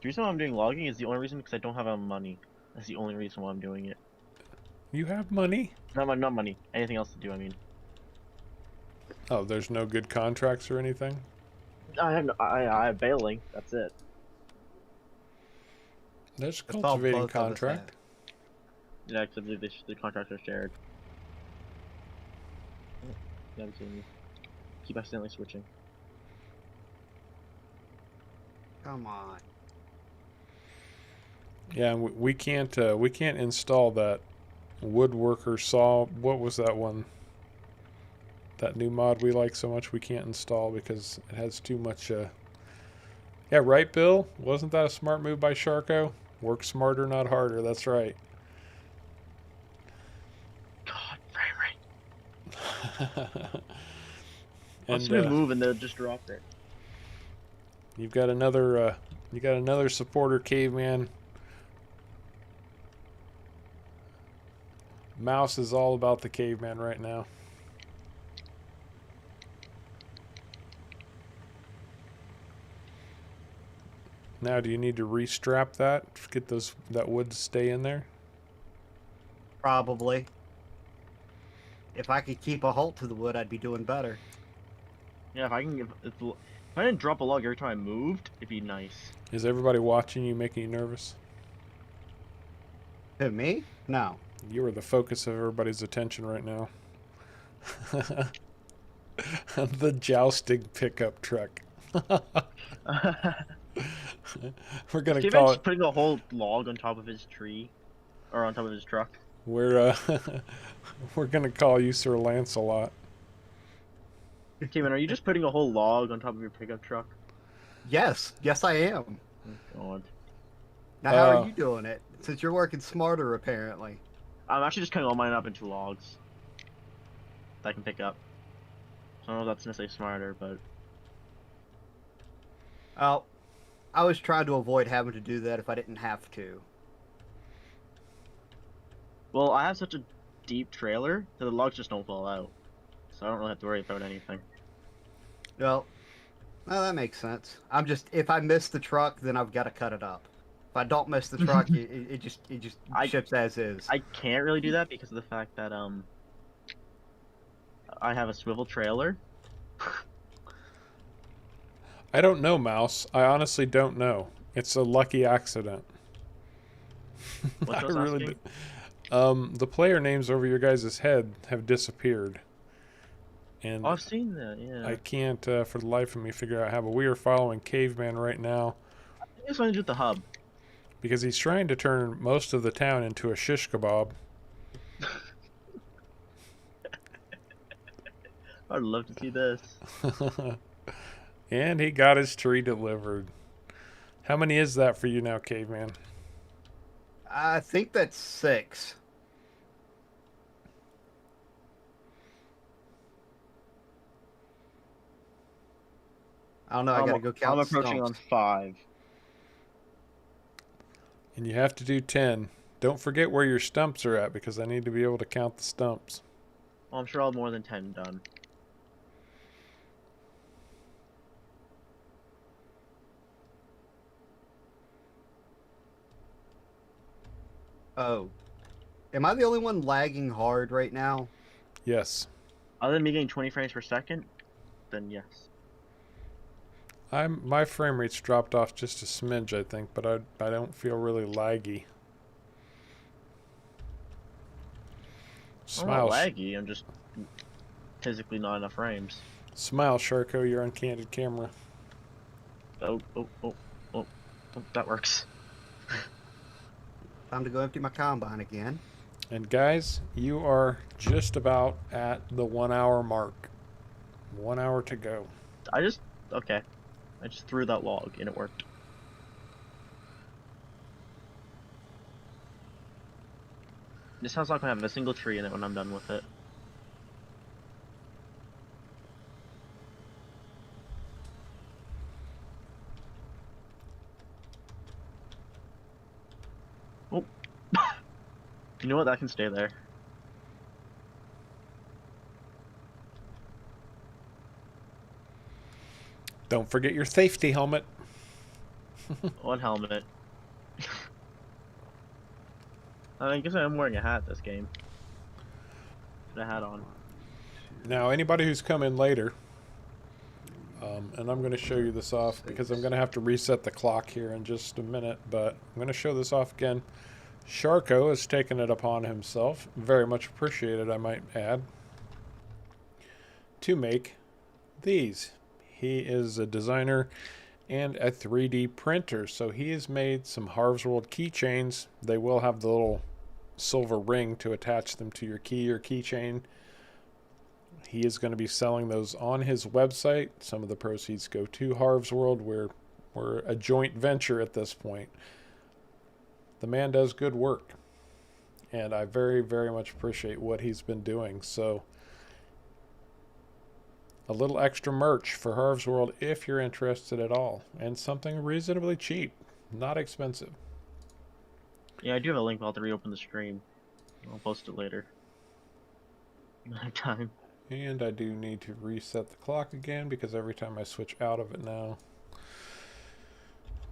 reason why I'm doing logging is the only reason because I don't have money. That's the only reason why I'm doing it. You have money? Not money. Anything else to do, I mean. Oh, there's no good contracts or anything? I have bailing. That's it. There's a That's all cultivating both of us contract. Yeah, except the contracts are shared. Yeah, I'm kidding you. Keep accidentally switching. Come on. Yeah, and we can't install that woodworker saw. What was that one? That new mod we like so much we can't install because it has too much. Yeah, right, Bill. Wasn't that a smart move by SharCo? Work smarter, not harder. That's right. God, frame rate. And Watch me move and they'll just drop it. you've got another. You got another supporter, Caveman. Mouse is all about the Caveman right now. Now, do you need to restrap that? Get that wood to stay in there? Probably. If I could keep a halt to the wood, I'd be doing better. Yeah, if I didn't drop a log every time I moved, it'd be nice. Is everybody watching you making you nervous? To me? No. You are the focus of everybody's attention right now. The jousting pickup truck. We're gonna Caveman's call just it. putting a whole log on top of his tree, or on top of his truck. We're we're gonna call you Sir Lancelot. Caveman, are you just putting a whole log on top of your pickup truck? Yes. Yes, I am. Oh, God. Now, how are you doing it? Since you're working smarter, apparently. I'm actually just cutting all mine up into logs that I can pick up. So I don't know if that's necessarily smarter, but... Oh, I was trying to avoid having to do that if I didn't have to. Well, I have such a deep trailer that the logs just don't fall out. So I don't really have to worry about anything. Well, that makes sense. I'm just, if I miss the truck, then I've got to cut it up. If I don't miss the truck, it just ships as is. I can't really do that because of the fact that I have a swivel trailer. I don't know, Mouse. I honestly don't know. It's a lucky accident. What's I else really asking? do. The player names over your guys' head have disappeared. And Oh, I've seen that, yeah. I can't, for the life of me, figure out how. But we are following Caveman right now I think it's something to do with the hub. because he's trying to turn most of the town into a shish kebab. I'd love to see this. And he got his tree delivered. How many is that for you now, Caveman? I think that's 6. I don't know. I gotta go count. I'm approaching stumps. on 5. And you have to do 10. Don't forget where your stumps are at because I need to be able to count the stumps. Well, I'm sure I'll have more than 10 done. Oh, am I the only one lagging hard right now? Yes. Other than me getting 20 frames per second, then yes. My frame rate's dropped off just a smidge, I think, but I don't feel really laggy. I'm not Smile, laggy, I'm just physically not enough frames. smile, SharCo. You're on candid camera. Oh, that works. Time to go empty my combine again. And guys, you are just about at the 1 hour mark. 1 hour to go. Okay. I just threw that log and it worked. This sounds like I have a single tree in it when I'm done with it. Oh. You know what? That can stay there. Don't forget your safety helmet. One helmet. I guess I'm wearing a hat this game. Put a hat on. Now, anybody who's come in later, and I'm going to show you this off because I'm going to have to reset the clock here in just a minute, but I'm going to show this off again. SharCo has taken it upon himself, very much appreciated, I might add, to make these. He is a designer and a 3D printer, so he has made some Harv's World keychains. They will have the little silver ring to attach them to your key or keychain. He is going to be selling those on his website. Some of the proceeds go to Harv's World. We're a joint venture at this point. The man does good work, and I very, very much appreciate what he's been doing. So a little extra merch for Harv's World if you're interested at all, and something reasonably cheap, not expensive. Yeah, I do have a link. I'll have to reopen the stream. I'll post it later. Time. And I do need to reset the clock again because every time I switch out of it now,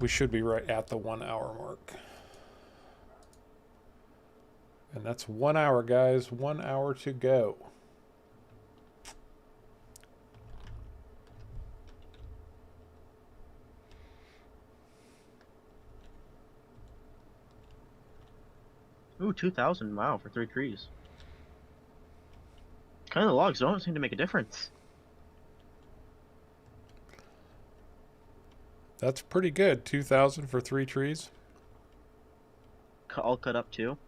We should be right at the 1 hour mark. And that's 1 hour, guys. 1 hour to go. Ooh, 2,000. Wow, for 3 trees. Kind of the logs don't seem to make a difference. That's pretty good. 2,000 for 3 trees. All cut up too.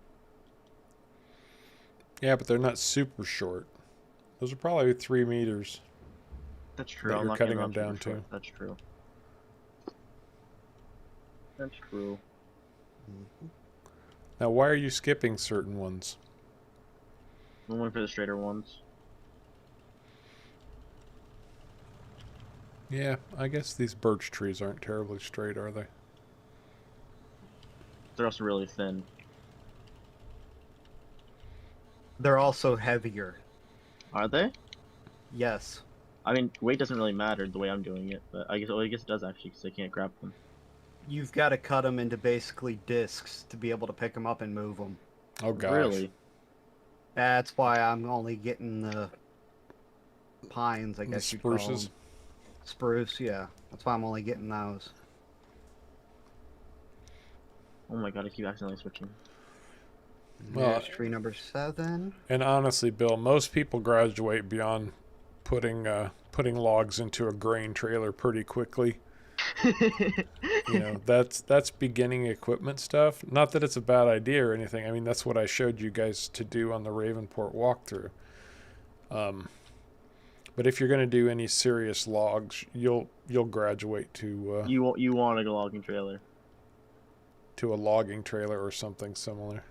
Yeah, but they're not super short. Those are probably 3 meters. That's true. That I'm you're not cutting getting them on down super to. short. That's true. That's true. Now, why are you skipping certain ones? I'm going for the straighter ones. Yeah, I guess these birch trees aren't terribly straight, are they? They're also really thin. They're also heavier. Are they? Yes. I mean, weight doesn't really matter the way I'm doing it, but I guess it does actually because I can't grab them. You've got to cut them into basically discs to be able to pick them up and move them. Oh, gosh. Really? That's why I'm only getting the pines, I The guess you'd call spruces? them. Spruce, yeah. That's why I'm only getting those. Oh my god, I keep accidentally switching. Well, There's tree number 7. And honestly, Bill, most people graduate beyond putting logs into a grain trailer pretty quickly. You know, that's beginning equipment stuff. Not that it's a bad idea or anything. I mean, that's what I showed you guys to do on the Ravenport walkthrough. But if you're going to do any serious logs, you'll graduate to You want a logging trailer. to a logging trailer or something similar.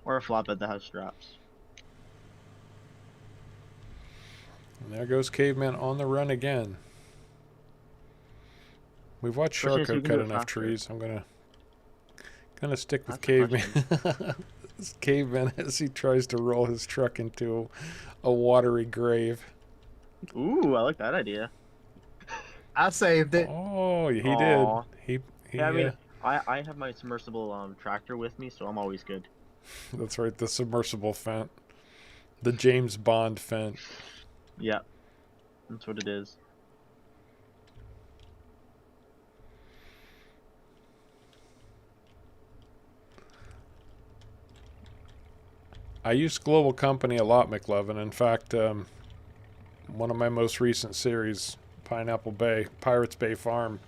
Or a flatbed that has straps. And there goes Caveman on the run again. We've watched Question is, SharCo who can cut do it enough faster? trees. I'm gonna stick with That's the Caveman. This Caveman as he tries to roll his truck into a watery grave. Ooh, I like that idea. I saved it. Oh, he Aw. did. He Yeah, I mean, I have my submersible tractor with me, so I'm always good. that's right, the submersible fent. The James Bond fent. Yeah, that's what it is. I use Global Company a lot, McLovin. In fact, one of my most recent series, Pirates Bay Farm,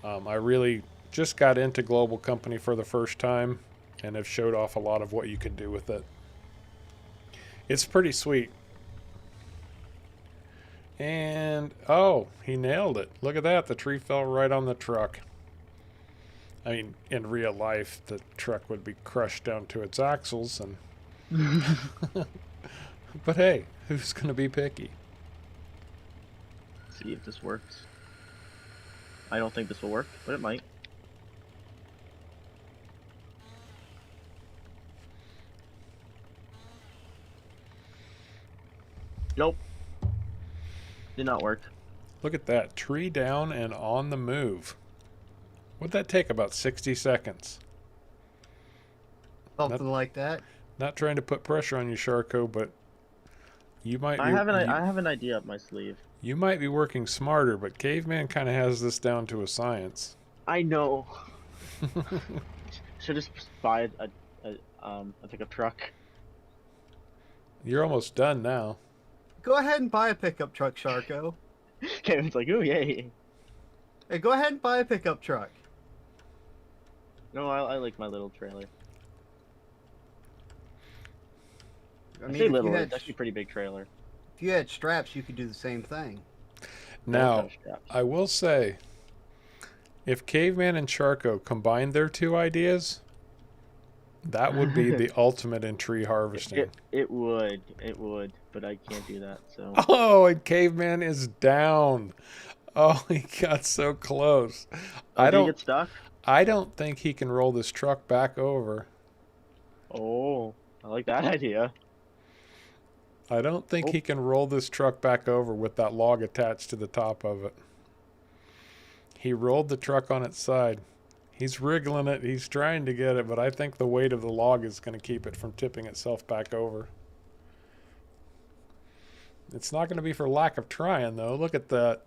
I really just got into Global Company for the first time and have showed off a lot of what you can do with it. It's pretty sweet. And, oh, he nailed it. Look at that. The tree fell right on the truck. I mean, in real life, the truck would be crushed down to its axles and but hey, who's going to be picky? See if this works. I don't think this will work, but it might. Nope. Did not work. Look at that. Tree down and on the move. Would that take about 60 seconds? Something like that. Not trying to put pressure on you, SharCo, but you might be, I have an idea up my sleeve. you might be working smarter, but Caveman kind of has this down to a science. I know. Should just buy a pickup truck. You're almost done now. Go ahead and buy a pickup truck, SharCo. Kevin's like, ooh, yay. Hey, go ahead and buy a pickup truck. No, I like my little trailer. I I mean, say if little, you had, it's actually a pretty big trailer. if you had straps, you could do the same thing. Now, Don't have straps. I will say, if Caveman and SharCo combined their two ideas, that would be the ultimate in tree harvesting. It would, but I can't do that, so. Oh, and Caveman is down. Oh, he got so close. Oh, did he get stuck? I don't think he can roll this truck back over. Oh, I like that idea. I don't think he can roll this truck back over with that log attached to the top of it. He rolled the truck on its side. He's wriggling it. He's trying to get it, but I think the weight of the log is going to keep it from tipping itself back over. It's not going to be for lack of trying, though. Look at that.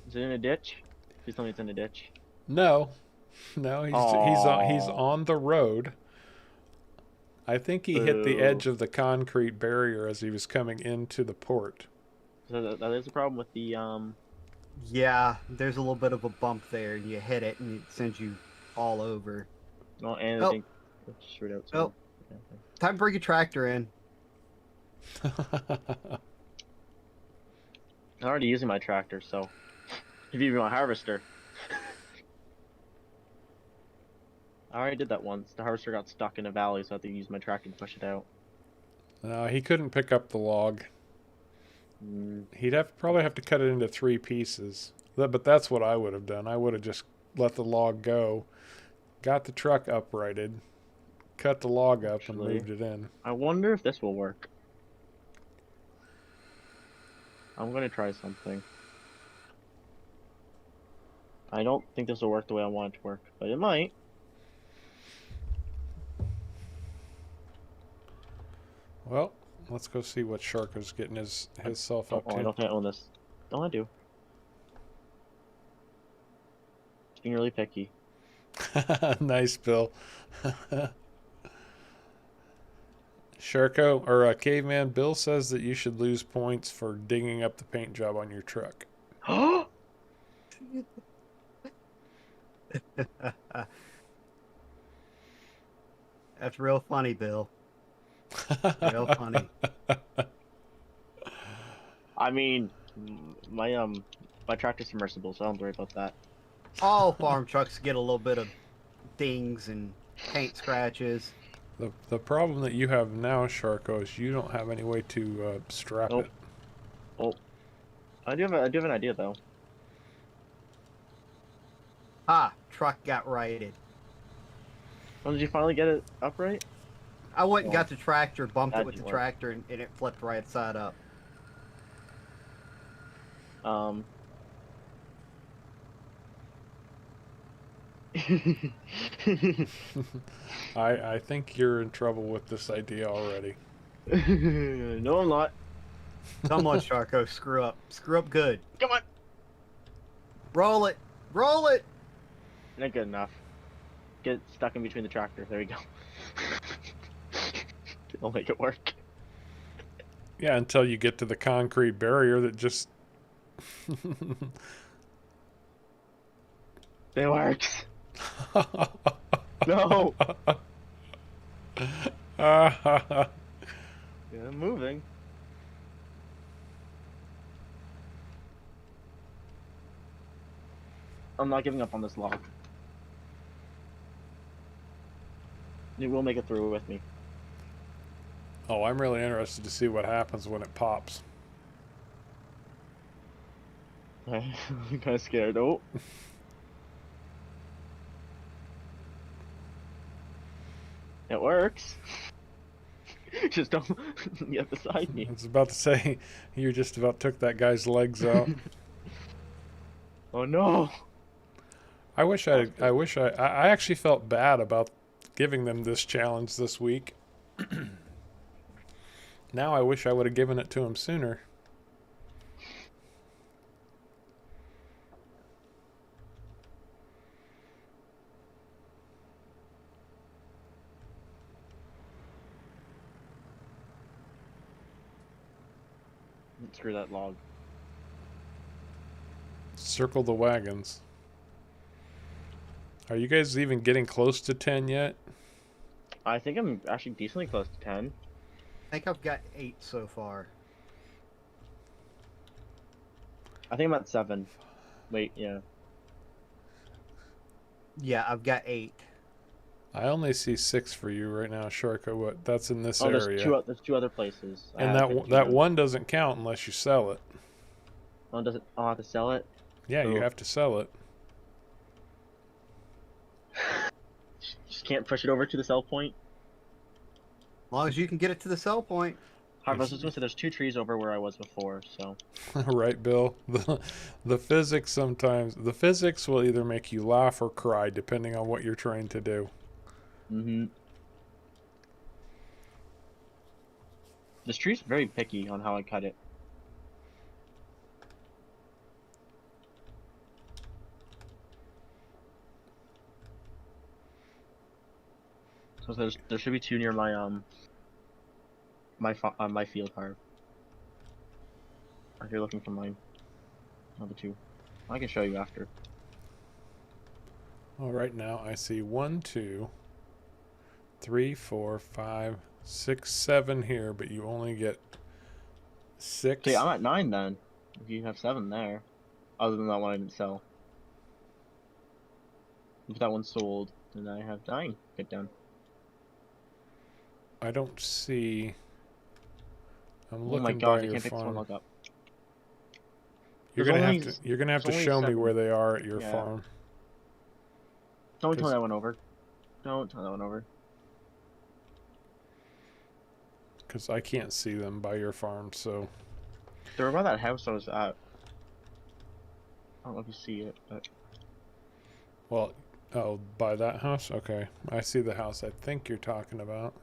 Is it in a ditch? Please tell me it's in a ditch. No. No, he's on the road. I think he hit the edge of the concrete barrier as he was coming into the port. So that is a problem with the Yeah, there's a little bit of a bump there, and you hit it, and it sends you all over. Oh, and I think it's straight out. Oh, time to bring your tractor in. I'm already using my tractor, so if you want my harvester. I already did that once. The harvester got stuck in a valley, so I had to use my tractor to push it out. No, he couldn't pick up the log. He'd probably have to cut it into 3 pieces. But that's what I would have done. I would have just let the log go, got the truck uprighted, cut the log up, and moved it in. I wonder if this will work. I'm going to try something. I don't think this will work the way I want it to work, but it might. Well, let's go see what SharCo's getting himself up to. I don't think I own this. Don't I do? It's being really picky. Nice, Bill. SharCo, or Caveman, Bill says that you should lose points for digging up the paint job on your truck. That's real funny, Bill. Real funny. I mean, my tractor's submersible, so I don't worry about that. All farm trucks get a little bit of dings and paint scratches. The problem that you have now, SharCo, is you don't have any way to strap it. Oh, I do have an idea though. Truck got righted. When did you finally get it upright? I went and got the tractor, bumped it That with the didn't work. tractor, and it flipped right side up. I think you're in trouble with this idea already. No, I'm not. Come on, SharCo, screw up. Screw up good. Come on. Roll it. Roll it. Not good enough. Get stuck in between the tractor. There we go. I'll make it work. Yeah, until you get to the concrete barrier that just... It works. No. Yeah, I'm moving. I'm not giving up on this log. It will make it through with me. Oh, I'm really interested to see what happens when it pops. I'm kind of scared. Oh. It works. Just don't get beside me. I was about to say, you just about took that guy's legs out. Oh no. I actually felt bad about giving them this challenge this week. Now I wish I would have given it to him sooner. Screw that log. Circle the wagons. Are you guys even getting close to 10 yet? I think I'm actually decently close to 10. I think I've got 8 so far. I think I'm at 7. Wait, yeah. Yeah, I've got 8. I only see 6 for you right now, SharCo. What? That's in this area. There's 2 other places. And that one doesn't count unless you sell it. Oh, does it? I'll have to sell it? Yeah, you have to sell it. Just can't push it over to the sell point? As long as you can get it to the sell point. Harv, I was just gonna say there's 2 trees over where I was before, so. Right, Bill? The physics sometimes, the physics will either make you laugh or cry depending on what you're trying to do. Mm-hmm. This tree's very picky on how I cut it. So there should be 2 near my my field, Harv. If you're looking for mine, another 2. I can show you after. Well, right now I see 1, 2, 3, 4, 5, 6, 7 here, but you only get 6. Okay, I'm at 9 then. If you have 7 there, other than that one I didn't sell. If that one's sold, then I have 9. Get down. I don't see. I'm Oh looking my by god, you your can't pick this one farm. look up. You're There's gonna only have to. You're gonna have to there's only show me 7. where they are at your Yeah. farm. Don't turn 'Cause- that one over. Don't turn that one over. Because I can't see them by your farm, so. They're by that house I was at. I don't know if you see it, but Well, oh, by that house? Okay. I see the house I think you're talking about.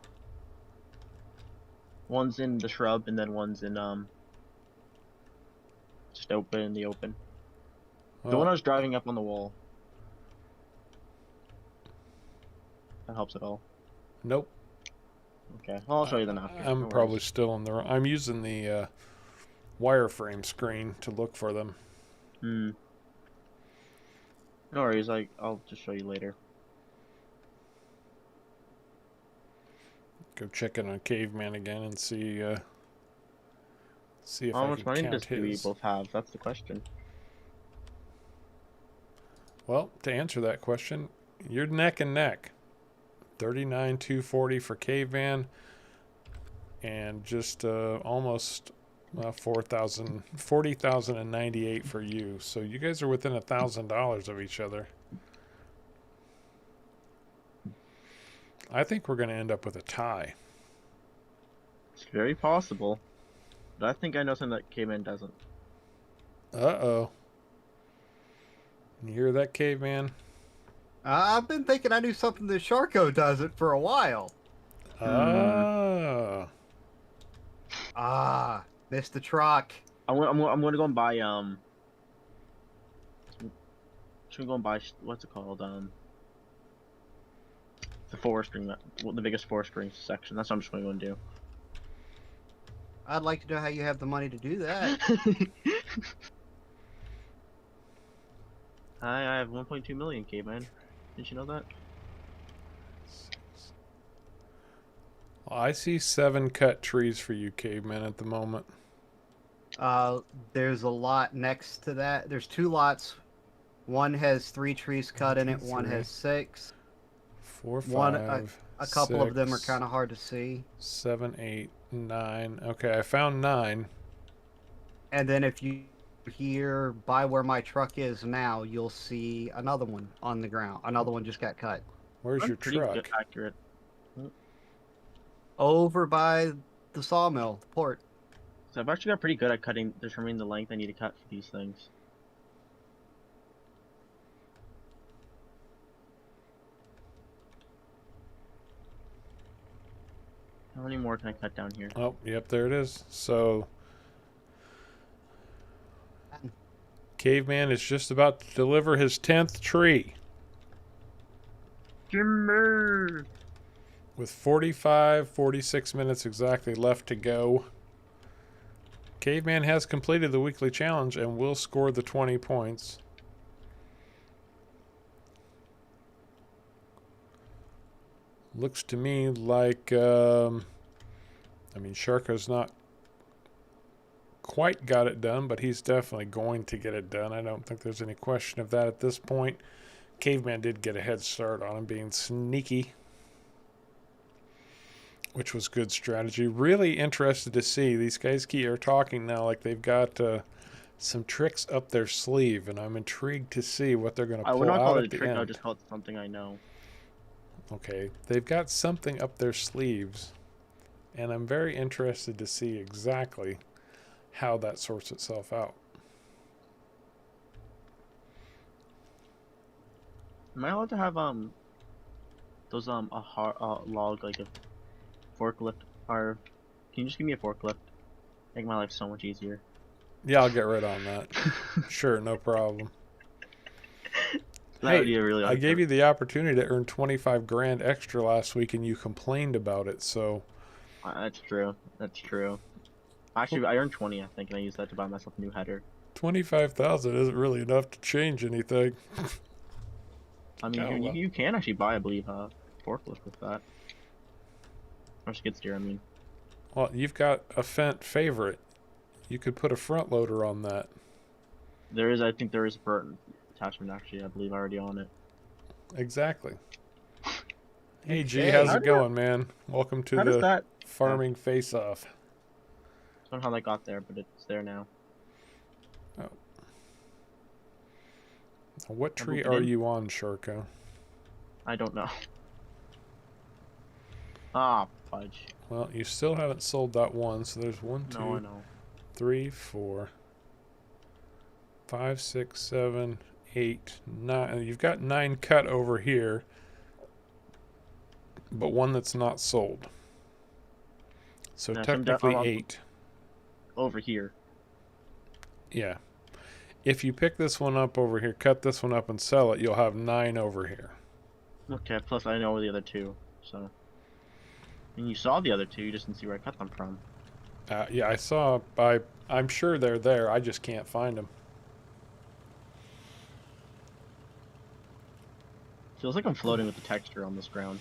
one's in the shrub and then one's in just open in the open. The one I was driving up on the wall. That helps at all. Nope. Okay, well, I'll show you them after. I'm No probably worries. still in the. I'm using the wireframe screen to look for them. Hmm. No worries. I'll just show you later. Go check in on Caveman again and see. See if How I much can money count do we his. both have? That's the question. Well, to answer that question, you're neck and neck. 39,240 for Caveman, and just almost 40,098 for you. So you guys are within $1,000 of each other. I think we're going to end up with a tie. It's very possible, but I think I know something that Caveman doesn't. Uh-oh. You hear that, Caveman? I've been thinking I knew something that SharCo doesn't for a while. Ah. Missed the truck. I'm gonna go and buy Should we go and buy what's it called the forestry, the biggest forestry section. That's what I'm just gonna go and do. I'd like to know how you have the money to do that. I have 1.2 million, Caveman. Didn't you know that? Well, I see 7 cut trees for you, Caveman, at the moment. There's a lot next to that. There's 2 lots. One has 3 trees cut in it. One 3. has 6. 4, 5, One, a couple of them are 6, kind of hard to see. 7, 8, 9. Okay, I found 9. And then if you here by where my truck is now, you'll see another one on the ground. Another one just got cut. Where's your Pretty truck? good, accurate. Over by the sawmill, the port. So I've actually got pretty good at determining the length I need to cut for these things. How many more can I cut down here? Oh, yep, there it is. So, Caveman is just about to deliver his 10th tree. Jimmy! With 46 minutes exactly left to go. Caveman has completed the weekly challenge and will score the 20 points. Looks to me like, I mean, SharCo's not quite got it done, but he's definitely going to get it done. I don't think there's any question of that at this point. Caveman did get a head start on him, being sneaky, which was good strategy. Really interested to see. These guys are talking now like they've got some tricks up their sleeve, and I'm intrigued to see what they're going to I would pull not call out it a at the trick, I would end. just call it something I know. Okay, they've got something up their sleeves. And I'm very interested to see exactly how that sorts itself out. Am I allowed to have those log like a forklift? Or can you just give me a forklift? Make my life so much easier. Yeah, I'll get right on that. Sure, no problem. That would Hey, be a really I gave awesome. you the opportunity to earn 25 grand extra last week and you complained about it, so That's true. That's true. Actually, I earned 20, I think, and I used that to buy myself a new header. 25,000 isn't really enough to change anything. I mean, Oh well. you can actually buy, I believe, a forklift with that. Or skid steer, I mean. Well, you've got a Fendt favorite. You could put a front loader on that. I think there is a Burton attachment, actually, I believe, already on it. Exactly. Hey G, Okay. how's it going, man? Welcome to How does the that... farming face-off. I don't know how that got there, but it's there now. Oh. What I tree moved it are in. you on, SharCo? I don't know. Ah, fudge. Well, you still haven't sold that one, so there's 1, No, I 2, know. 3, 4, 5, 6, 7, 8, 9. You've got 9 cut over here, but one that's not sold. So Yeah, technically 8. over here. Yeah. If you pick this one up over here, cut this one up and sell it, you'll have 9 over here. Okay, plus I know the other two, so... And you saw the other two, you just didn't see where I cut them from. Yeah, I saw. I'm sure they're there. I just can't find them. Feels like I'm floating with the texture on this ground.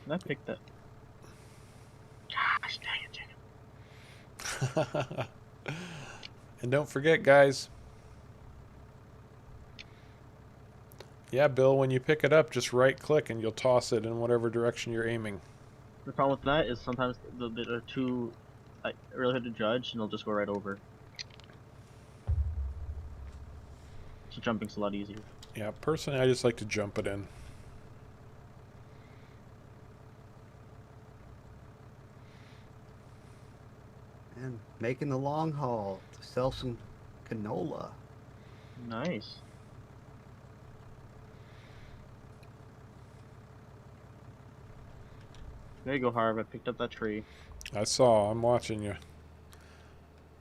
Can I pick that? Gosh, dang it, Jacob. And don't forget, guys. Yeah, Bill, when you pick it up, just right click and you'll toss it in whatever direction you're aiming. The problem with that is sometimes they're too really hard to judge, and they'll just go right over. So jumping's a lot easier. Yeah, personally, I just like to jump it in. And making the long haul to sell some canola. Nice. There you go, Harv. I picked up that tree. I saw. I'm watching you.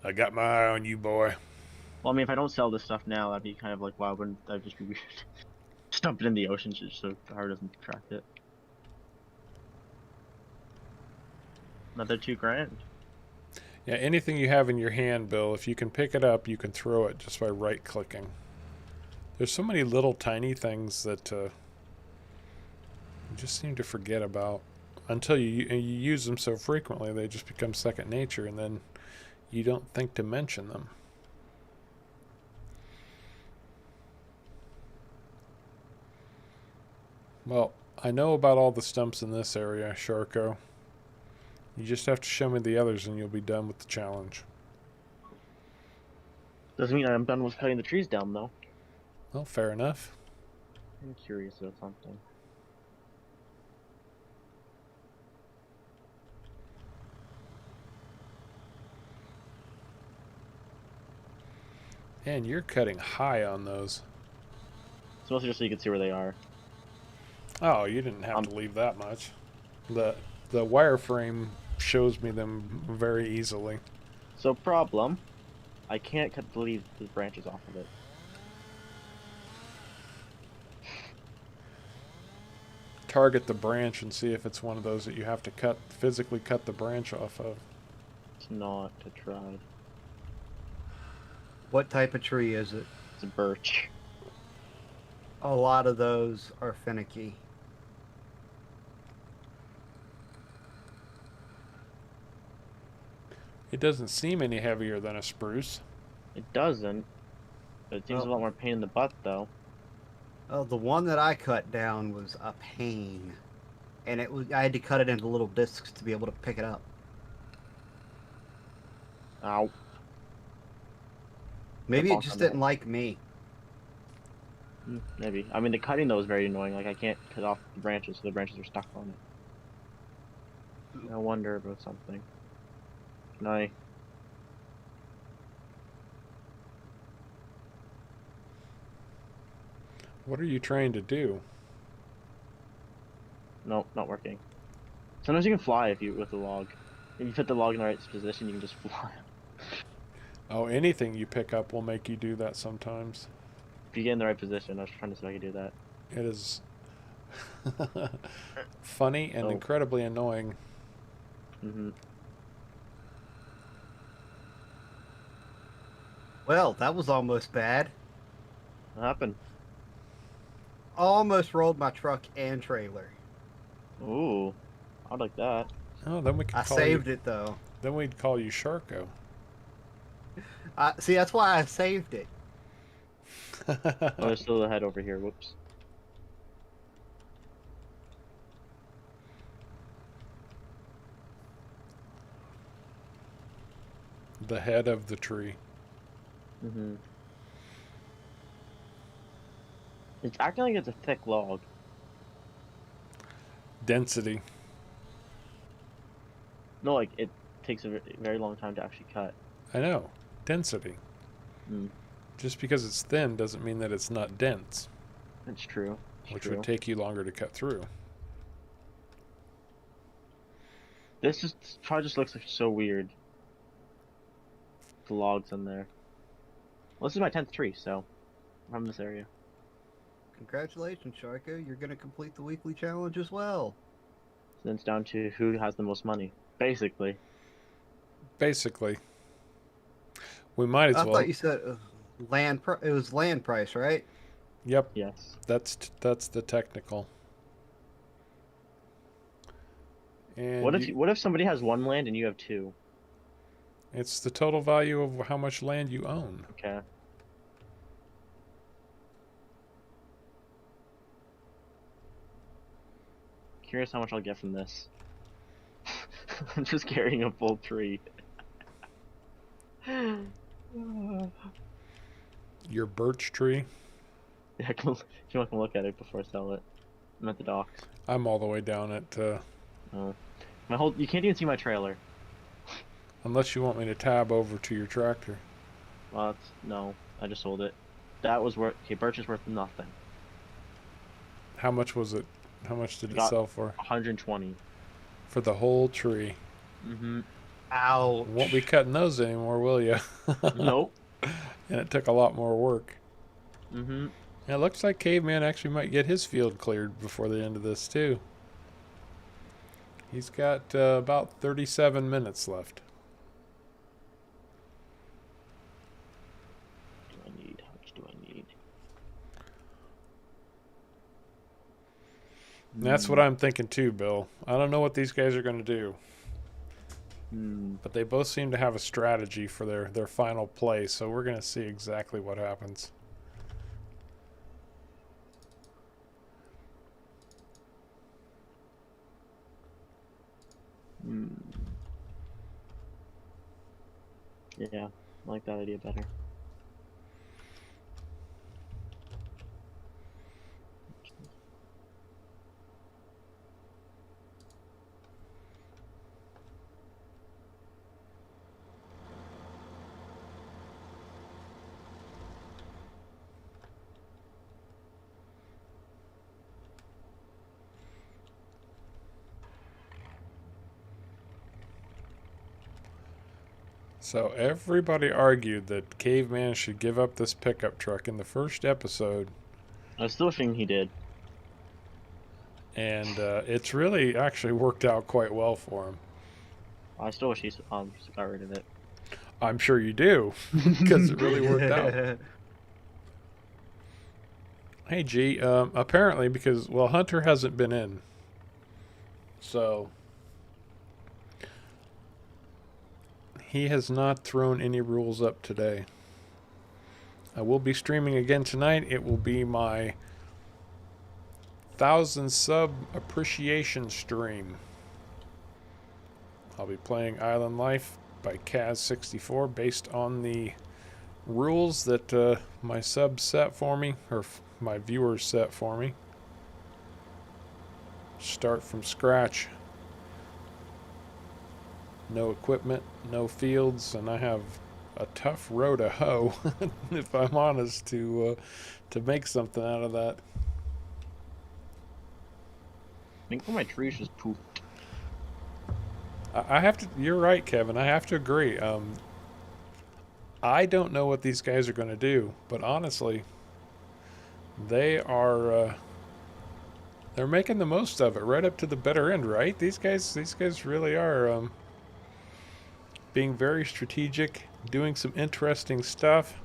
I got my eye on you, boy. Well, I mean, if I don't sell this stuff now, that'd be kind of like, why wouldn't that just be weird? Just dump it in the ocean just so Harv doesn't track it. Another 2 grand. Yeah, anything you have in your hand, Bill, if you can pick it up, you can throw it just by right-clicking. There's so many little tiny things that you just seem to forget about. Until you use them so frequently, they just become second nature, and then you don't think to mention them. Well, I know about all the stumps in this area, SharCo. You just have to show me the others and you'll be done with the challenge. Doesn't mean I'm done with cutting the trees down, though. Well, fair enough. I'm curious about something. And you're cutting high on those. It's mostly just so you can see where they are. Oh, you didn't have to leave that much. The wireframe shows me them very easily. So problem, I can't cut the branches off of it. Target the branch and see if it's one of those that you have to physically cut the branch off of. It's not. I tried. What type of tree is it? It's a birch. A lot of those are finicky. It doesn't seem any heavier than a spruce. It doesn't. But it seems a lot more pain in the butt, though. Oh, the one that I cut down was a pain, and I had to cut it into little discs to be able to pick it up. Ow. Maybe it just didn't like me. Maybe. I mean, the cutting, though, is very annoying. Like, I can't cut off the branches, so the branches are stuck on it. I wonder about something. Can I? What are you trying to do? Nope, not working. Sometimes you can fly if you with the log. If you put the log in the right position, you can just fly. Oh, anything you pick up will make you do that sometimes. If you get in the right position, I was trying to see if I could do that. It is funny and Oh. incredibly annoying. Well, that was almost bad. What happened? Almost rolled my truck and trailer. Ooh, I'd like that. Oh, then we could I call saved you, it though. Then we'd call you SharCo. See, that's why I saved it. Oh, there's still a head over here. Whoops. The head of the tree. It's acting like it's a thick log. Density. No, like it takes a very long time to actually cut. I know. Density. Just because it's thin doesn't mean that it's not dense. It's true. Which would take you longer to cut through. This probably just looks like so weird. The logs in there. Well, this is my 10th tree, so I'm from this area. Congratulations, SharCo. You're gonna complete the weekly challenge as well. So then it's down to who has the most money, basically. Basically. We might as I well. thought you said it was land price, right? Yep. Yes. That's the technical. And What if somebody has one land and you have two? It's the total value of how much land you own. Okay. Curious how much I'll get from this. I'm just carrying a full tree. Your birch tree. Yeah, if you want to look at it before I sell it. I'm at the docks. I'm all the way down at. Oh. You can't even see my trailer. Unless you want me to tab over to your tractor. Well, no, I just sold it. That was worth. Okay, birch is worth nothing. How much was it? How much did it sell for? 120. For the whole tree. Ouch. Won't be cutting those anymore, will you? Nope. And it took a lot more work. It looks like Caveman actually might get his field cleared before the end of this too. He's got about 37 minutes left. How much do I need? And that's what I'm thinking too, Bill. I don't know what these guys are going to do. But they both seem to have a strategy for their final play, so we're going to see exactly what happens. Yeah, I like that idea better. So everybody argued that Caveman should give up this pickup truck in the first episode. I still think he did. And it's really actually worked out quite well for him. I still wish he got rid of it. I'm sure you do, because it really worked out. Hey, G, apparently because, well, Hunter hasn't been in. So he has not thrown any rules up today. I will be streaming again tonight. It will be my 1,000 sub appreciation stream. I'll be playing Island Life by Kaz64 based on the rules that my subs set for me, or my viewers set for me. Start from scratch. no equipment, no fields, and I have a tough row to hoe, if I'm honest, to make something out of that. I think one of my trees just poofed. I have to. You're right, Kevin. I have to agree. I don't know what these guys are going to do, but honestly, they are. They're making the most of it right up to the bitter end, right? These guys really are being very strategic, doing some interesting stuff.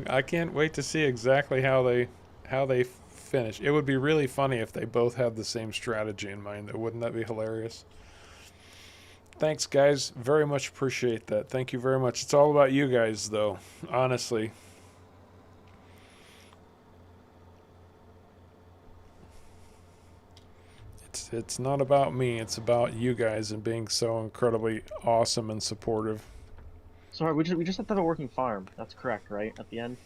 I can't wait to see exactly how they finish. It would be really funny if they both had the same strategy in mind. Though, wouldn't that be hilarious? Thanks, guys. Very much appreciate that. Thank you very much. It's all about you guys, though. Honestly. It's not about me. It's about you guys and being so incredibly awesome and supportive. Sorry, we just have to have a working farm. That's correct, right? At the end.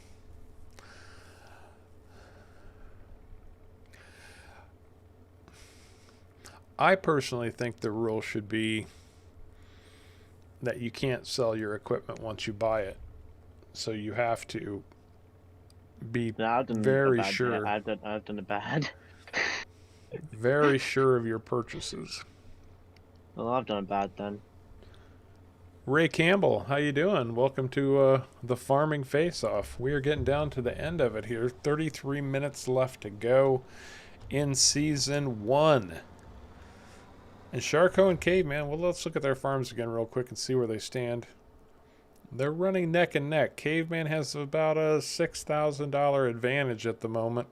I personally think the rule should be that you can't sell your equipment once you buy it. So you have to be very sure. I've done it bad. Very sure of your purchases. Well, I've done it bad then. Ray Campbell, how you doing? Welcome to the Farming Face-Off. We are getting down to the end of it here. 33 minutes left to go in Season 1. And SharCo and Caveman, well, let's look at their farms again real quick and see where they stand. They're running neck and neck. Caveman has about a $6,000 advantage at the moment.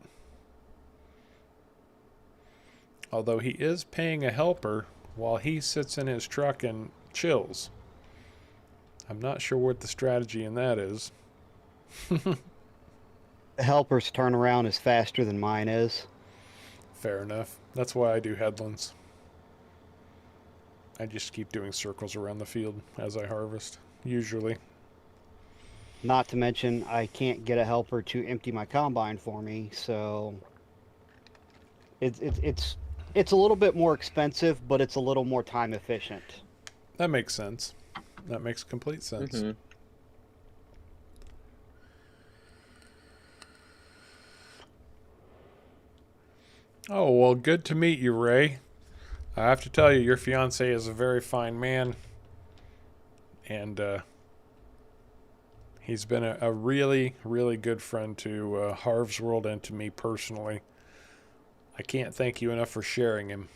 Although he is paying a helper while he sits in his truck and chills. I'm not sure what the strategy in that is. The helper's turnaround is faster than mine is. Fair enough. That's why I do headlands. I just keep doing circles around the field as I harvest, usually. Not to mention, I can't get a helper to empty my combine for me, so it's a little bit more expensive, but it's a little more time efficient. That makes sense. That makes complete sense. Mm-hmm. Oh, well, good to meet you, Ray. I have to tell you, your fiance is a very fine man. And he's been a really, really good friend to Harv's World and to me personally. I can't thank you enough for sharing him.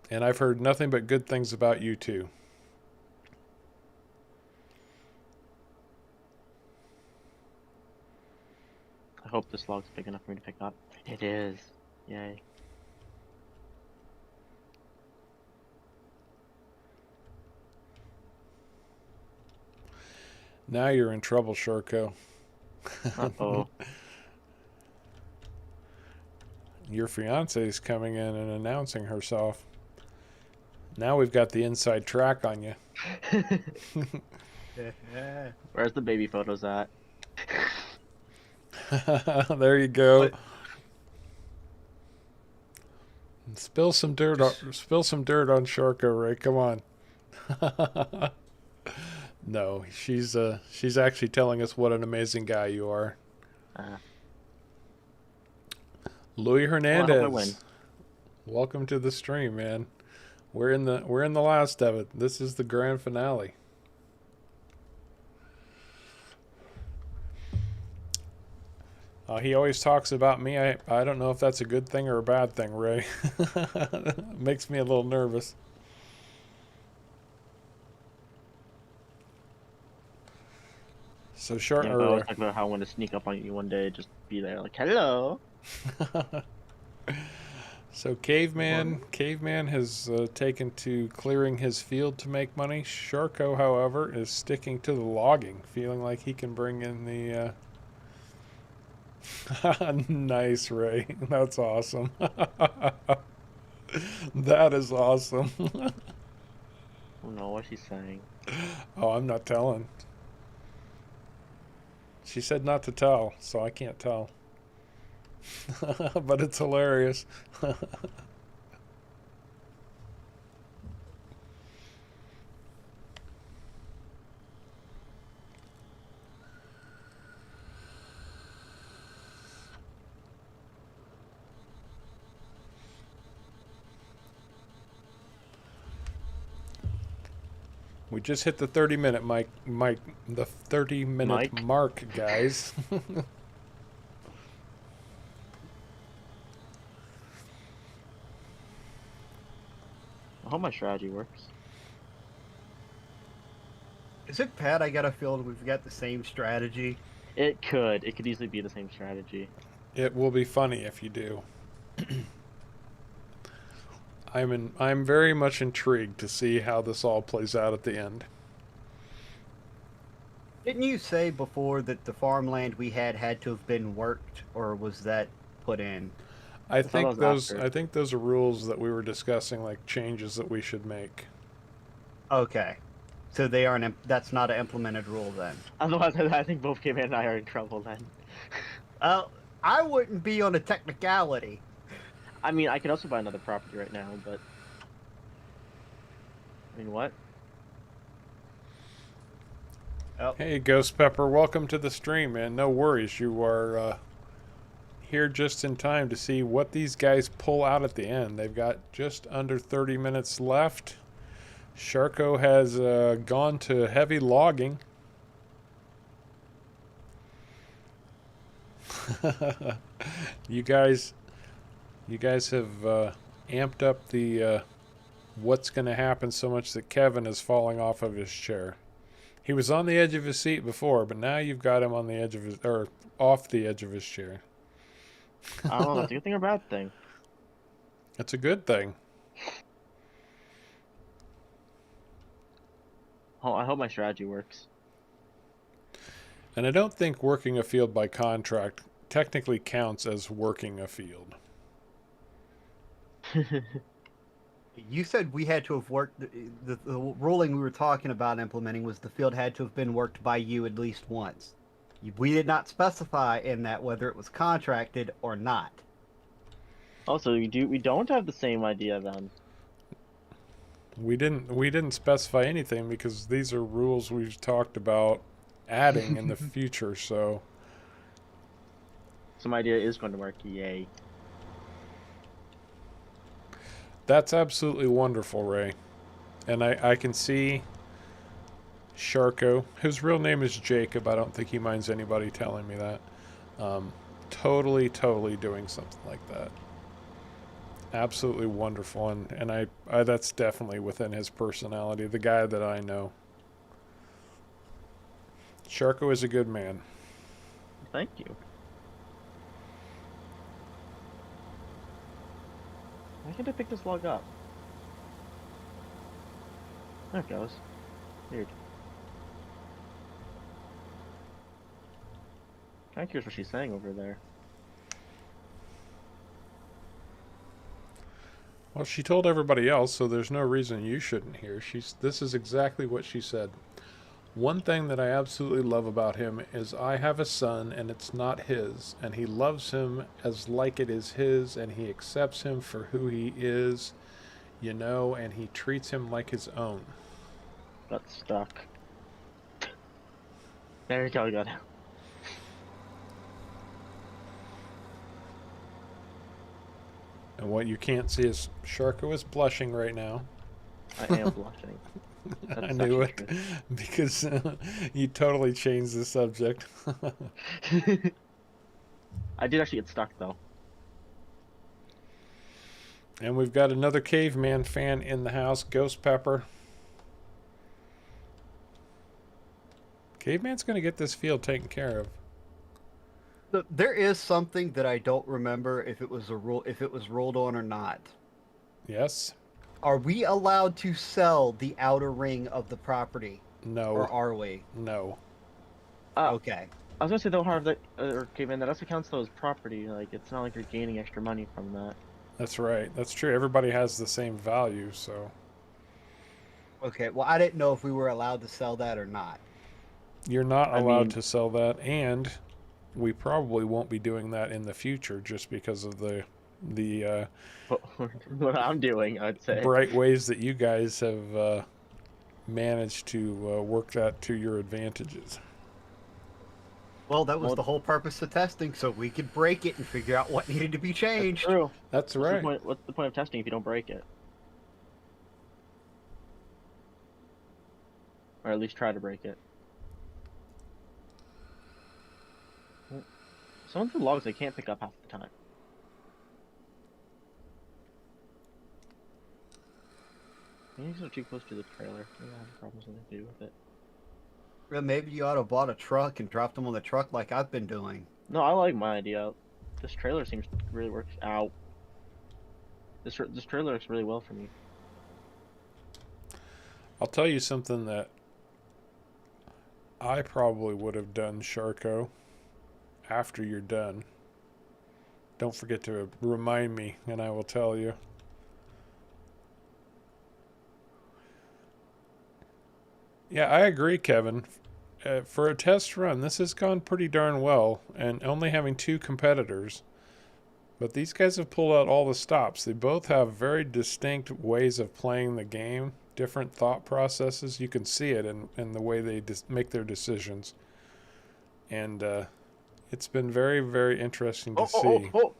And I've heard nothing but good things about you, too. I hope this log's big enough for me to pick up. It is. Yay. Now you're in trouble, SharCo. Uh-oh. Your fiance's coming in and announcing herself. Now we've got the inside track on you. Where's the baby photos at? There you go. Spill some dirt on SharCo, Ray. Come on. No, she's actually telling us what an amazing guy you are. Louis Hernandez. Well, I hope I win. Welcome to the stream, man. We're in the last of it. This is the grand finale. He always talks about me. I don't know if that's a good thing or a bad thing, Ray. Makes me a little nervous. So short. Yeah, I always talk about how I want to sneak up on you one day, just be there like, hello. So Caveman has taken to clearing his field to make money. SharCo, however, is sticking to the logging, feeling like he can bring in the. Nice, Ray. That's awesome. That is awesome. Oh no, what's he saying? Oh, I'm not telling. She said not to tell, so I can't tell. But it's hilarious. We just hit the 30-minute the 30-minute Mike? mark, guys. I hope my strategy works. Is it Pat? I got a feeling we've got the same strategy. It could. It could easily be the same strategy. It will be funny if you do. I'm very much intrigued to see how this all plays out at the end. Didn't you say before that the farmland we had to have been worked, or was that put in? I thought think that was after. I think those are rules that we were discussing, like changes that we should make. Okay, so they aren't. That's not an implemented rule then. Otherwise, I think both Caveman and I are in trouble then. I wouldn't be on a technicality. I mean, I could also buy another property right now, but... I mean, what? Oh. Hey, Ghost Pepper, welcome to the stream, man. No worries, you are here just in time to see what these guys pull out at the end. They've got just under 30 minutes left. SharCo has gone to heavy logging. You guys have amped up the what's going to happen so much that Kevin is falling off of his chair. He was on the edge of his seat before, but now you've got him on the edge of his, or off the edge of his chair. I don't know, that's a good thing or a bad thing. It's a good thing. Oh, I hope my strategy works. And I don't think working a field by contract technically counts as working a field. You said we had to have worked. The ruling we were talking about implementing was the field had to have been worked by you at least once. We did not specify in that whether it was contracted or not. Also, we don't have the same idea then. We didn't specify anything because these are rules we've talked about adding in the future, so Some idea is going to work, yay. that's absolutely wonderful, Ray. And I can see SharCo, whose real name is Jacob. I don't think he minds anybody telling me that. Totally doing something like that. Absolutely wonderful, and I that's definitely within his personality, the guy that I know. SharCo is a good man. Thank you. Why can't I pick this log up? There it goes. Weird. Kinda curious what she's saying over there. Well, she told everybody else, so there's no reason you shouldn't hear. This is exactly what she said. One thing that I absolutely love about him is I have a son and it's not his, and he loves him as like it is his, and he accepts him for who he is, you know, and he treats him like his own. Got stuck. There we go, we got it. And what you can't see is SharCo is blushing right now. I am blushing. I knew it, because you totally changed the subject. I did actually get stuck though. And we've got another Caveman fan in the house, Ghost Pepper. Caveman's going to get this field taken care of. There is something that I don't remember if it was ruled on or not. Yes? Are we allowed to sell the outer ring of the property? No. Or are we? No. Okay. I was gonna say though, Harv, that or Caveman, that also counts though as property. Like it's not like you're gaining extra money from that. That's right. That's true. Everybody has the same value, so. Okay. Well, I didn't know if we were allowed to sell that or not. You're not allowed to sell that, and we probably won't be doing that in the future just because of the what I'm doing, I'd say. bright ways that you guys have managed to work that to your advantages. Well, that was the whole purpose of testing, so we could break it and figure out what needed to be changed. That's true. That's right. What's the point of testing if you don't break it? or at least try to break it. Well, some of the logs I can't pick up half the time. Maybe these are too close to the trailer. Maybe I have problems with to do with it. Well, maybe you ought to have bought a truck and dropped them on the truck like I've been doing. No, I like my idea. This trailer seems to really works out. This trailer works really well for me. I'll tell you something that I probably would have done, SharCo, after you're done. Don't forget to remind me, and I will tell you. Yeah, I agree, Kevin. For a test run, this has gone pretty darn well, and only having 2 competitors. But these guys have pulled out all the stops. They both have very distinct ways of playing the game, different thought processes. You can see it in the way they make their decisions. And it's been very, very interesting to see. What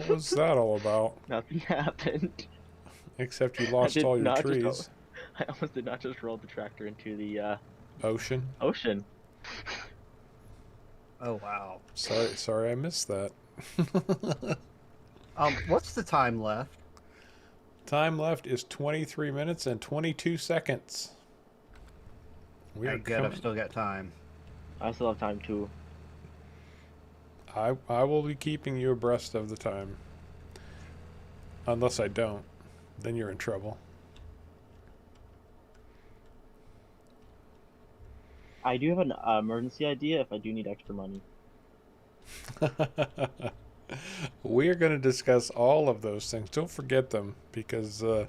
was that all about? Nothing happened. Except you lost all your trees. I almost did not just roll the tractor into the Ocean? ocean. Oh wow. Sorry I missed that. What's the time left? Time left is 23 minutes and 22 seconds. We're good. I've still got time. I still have time too. I will be keeping you abreast of the time. Unless I don't, then you're in trouble. I do have an emergency idea if I do need extra money. We are going to discuss all of those things. Don't forget them, because we're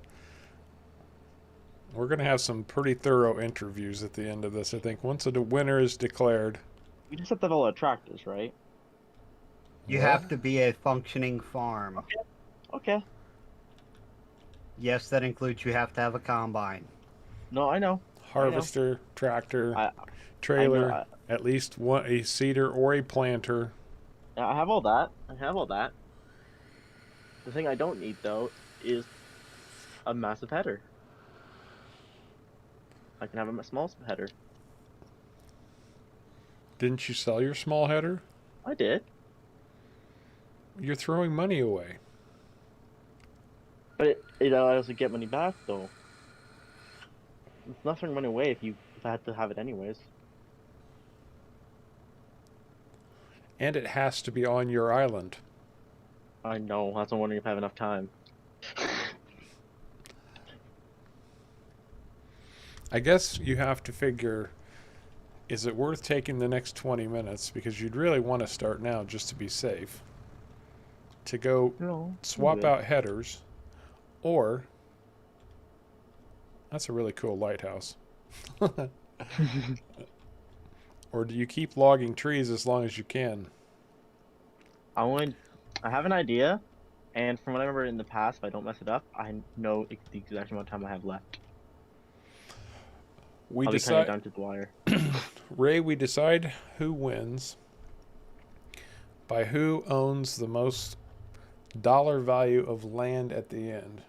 going to have some pretty thorough interviews at the end of this, I think. Once the winner is declared. We just have to have all the tractors, right? You have to be a functioning farm. Okay. Yes, that includes you have to have a combine. No, I know. Harvester, tractor, trailer, at least a seeder or a planter. I have all that. The thing I don't need, though, is a massive header. I can have a small header. Didn't you sell your small header? I did. You're throwing money away. But I also get money back, though. It's not throwing money away if I had to have it anyways. And it has to be on your island. I know. That's why I'm wondering if I have enough time. I guess you have to figure, is it worth taking the next 20 minutes? Because you'd really want to start now just to be safe. To go swap out headers, or that's a really cool lighthouse. Or do you keep logging trees as long as you can? I have an idea, and from what I remember in the past, if I don't mess it up, I know the exact amount of time I have left. I'll be kind of down to the wire. Ray, we decide who wins by who owns the most dollar value of land at the end.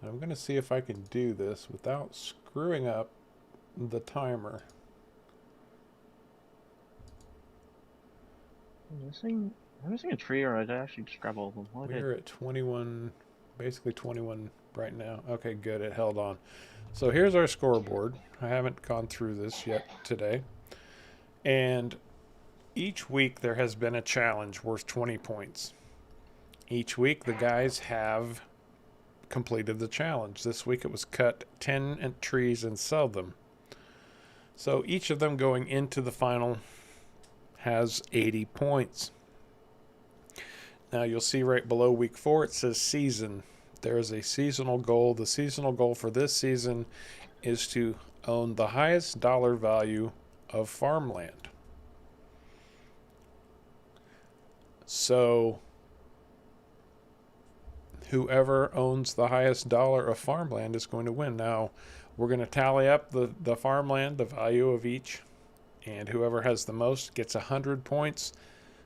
And I'm going to see if I can do this without screwing up the timer. I'm missing a tree, or did I actually just grab all of them? We're at 21, basically 21 right now. Okay, good. It held on. So here's our scoreboard. I haven't gone through this yet today. And each week there has been a challenge worth 20 points. Each week the guys have completed the challenge. This week it was cut 10 trees and sell them. So each of them going into the final has 80 points. Now you'll see right below week 4 it says season. There is a seasonal goal. The seasonal goal for this season is to own the highest dollar value of farmland. So whoever owns the highest dollar of farmland is going to win. Now we're going to tally up the farmland, the value of each, and whoever has the most gets 100 points.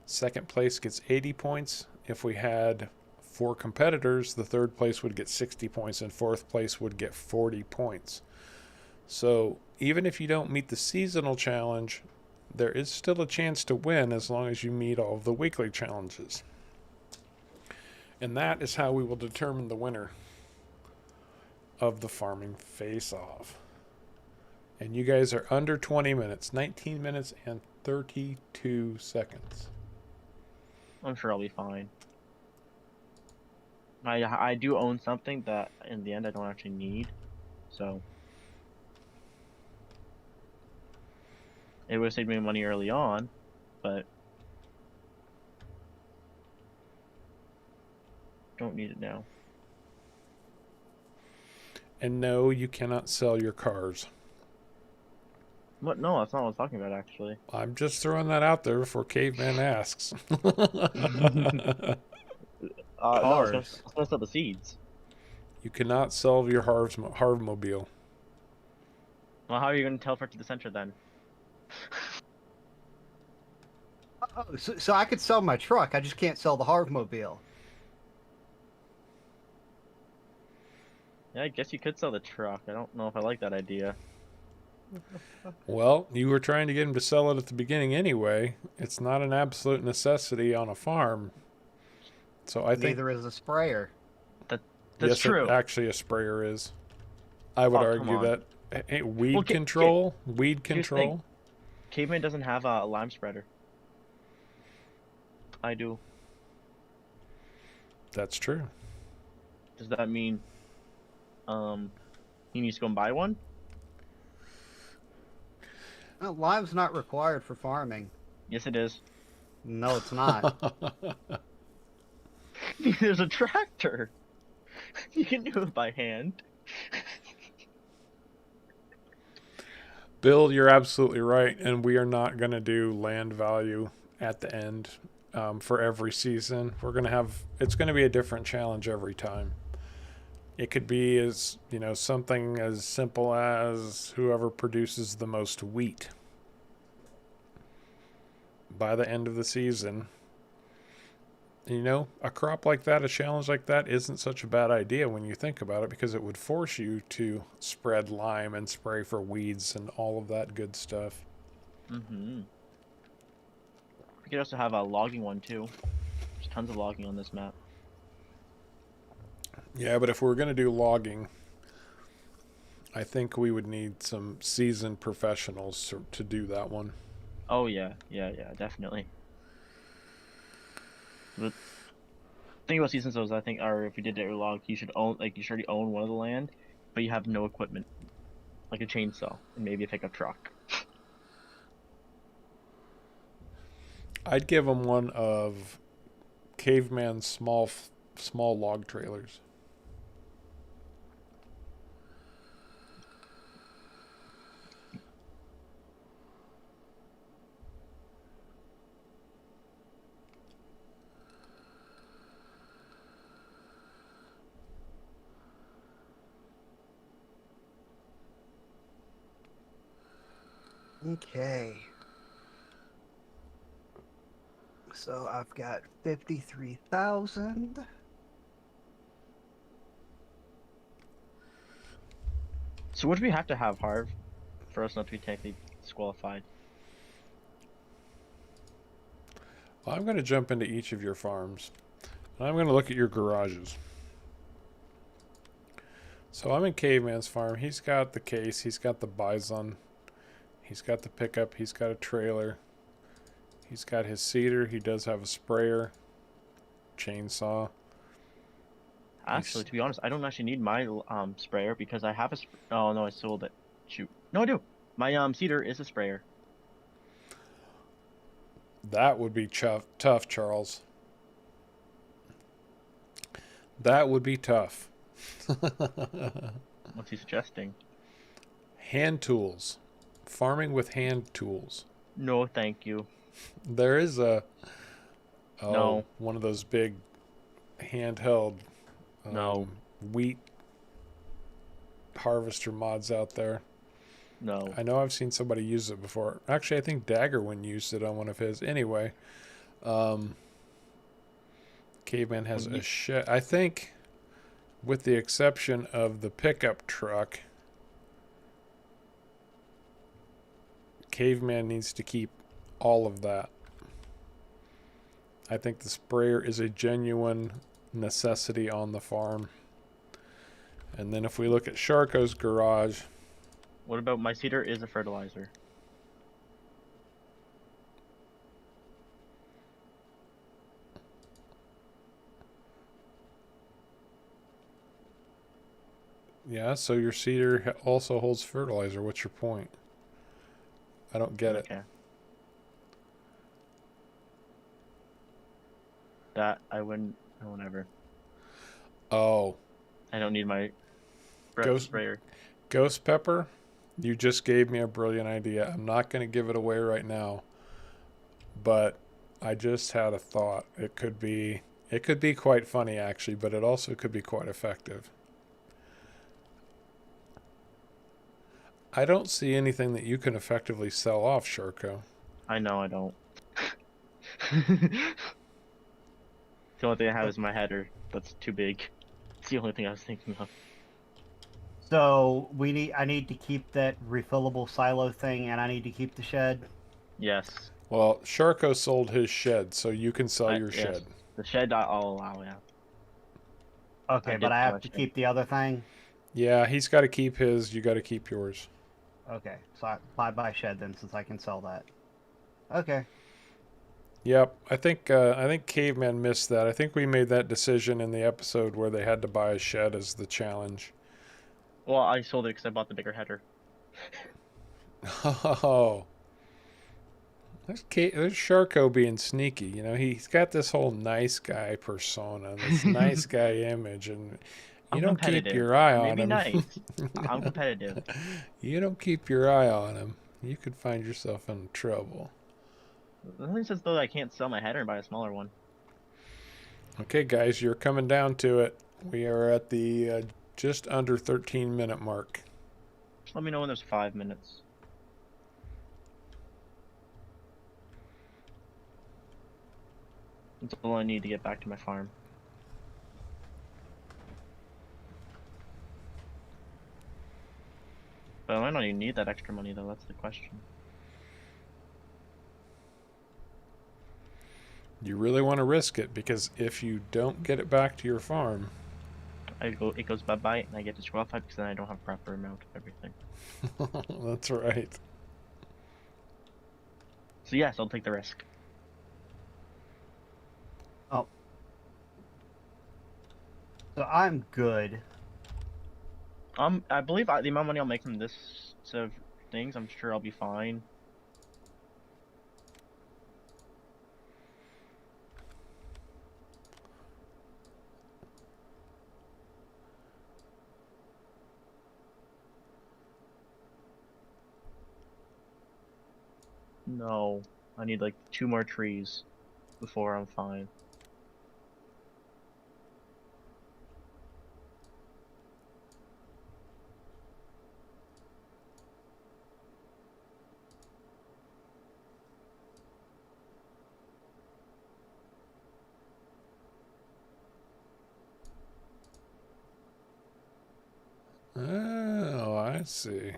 Second place gets 80 points. If we had For competitors, the third place would get 60 points and fourth place would get 40 points. So even if you don't meet the seasonal challenge, there is still a chance to win as long as you meet all of the weekly challenges. And that is how we will determine the winner of the farming face-off. And you guys are under 20 minutes, 19 minutes and 32 seconds. I'm sure I'll be fine. I do own something that in the end I don't actually need, so it would have saved me money early on, but don't need it now. And no, you cannot sell your cars. What? No, that's not what I was talking about actually. I'm just throwing that out there before Caveman asks. No, I was Cars. gonna sell the seeds. You cannot sell your Harvmobile. Well, how are you gonna teleport to the center then? Oh, so I could sell my truck. I just can't sell the Harvmobile. Yeah, I guess you could sell the truck. I don't know if I like that idea. Well, you were trying to get him to sell it at the beginning anyway. It's not an absolute necessity on a farm. So I think Neither is a sprayer. That's yes, true. Actually, a sprayer is. I would Oh, come argue on. that hey, weed Well, control. Weed here's the control. Caveman doesn't have a lime spreader. I do. That's true. Does that mean he needs to go and buy one? No, lime's not required for farming. Yes, it is. No, it's not. There's a tractor. You can do it by hand. Bill, you're absolutely right, and we are not going to do land value at the end for every season. We're going to have it's going to be a different challenge every time. It could be as something as simple as whoever produces the most wheat by the end of the season. A crop like that, a challenge like that isn't such a bad idea when you think about it, because it would force you to spread lime and spray for weeds and all of that good stuff. Mm-hmm. We could also have a logging one too. There's tons of logging on this map. Yeah, but if we're going to do logging, I think we would need some seasoned professionals to do that one. Oh yeah, definitely. The thing about seasons is, I think, or if you did it log, you should already own one of the land, but you have no equipment, like a chainsaw and maybe a pickup truck. I'd give them one of Caveman's small log trailers. Okay. So I've got 53,000. So what do we have to have, Harv, for us not to be technically disqualified? Well, I'm going to jump into each of your farms, and I'm going to look at your garages. So I'm in Caveman's farm. He's got the case. He's got the bison. He's got the pickup. He's got a trailer. He's got his seeder. He does have a sprayer, chainsaw. Actually, to be honest, I don't actually need my sprayer because I have a. Oh no, I sold it. Shoot. No, I do. My seeder is a sprayer. That would be tough, Charles. That would be tough. What's he suggesting? Hand tools. Farming with hand tools. No, thank you. There is No. one of those big handheld No. wheat harvester mods out there. No. I know I've seen somebody use it before. Actually, I think Daggerwin used it on one of his. Anyway, Caveman has Well, a shed. I think, with the exception of the pickup truck, Caveman needs to keep all of that. I think the sprayer is a genuine necessity on the farm. And then if we look at SharCo's garage, What about my seeder is a fertilizer? yeah, so your seeder also holds fertilizer. What's your point? I don't get it. Okay. That I wouldn't. Oh, whatever. Oh, I don't need my Ghost- sprayer. Ghost Pepper, you just gave me a brilliant idea. I'm not going to give it away right now, but I just had a thought. It could be quite funny actually, but it also could be quite effective. I don't see anything that you can effectively sell off, SharCo. I know I don't. The only thing I have is my header. That's too big. It's the only thing I was thinking of. So I need to keep that refillable silo thing, and I need to keep the shed. Yes. Well, SharCo sold his shed, so you can sell your Yes. shed. The shed I'll allow, yeah. Okay, did but I have my to shed. keep the other thing. Yeah, he's got to keep his. You got to keep yours. Okay, so I buy shed then, since I can sell that. Okay. Yep, I think Caveman missed that. I think we made that decision in the episode where they had to buy a shed as the challenge. Well, I sold it because I bought the bigger header. Oh, there's SharCo being sneaky. You know, he's got this whole nice guy persona, this nice guy image, and you I'm don't keep competitive. your eye on Maybe him. nice. I'm competitive. You don't keep your eye on him, you could find yourself in trouble. Nothing says though that I can't sell my header and buy a smaller one. Okay, guys, you're coming down to it. We are at the just under 13-minute mark. Just let me know when there's 5 minutes. That's all I need to get back to my farm. But I might not even need that extra money though, that's the question. You really want to risk it, because if you don't get it back to your farm, It goes bye-bye and I get disqualified because then I don't have proper amount of everything. that's right. So yes, I'll take the risk. Oh. So I'm good. I believe the amount of money I'll make from this set of things, I'm sure I'll be fine. No, I need like 2 more trees before I'm fine. Oh, I see.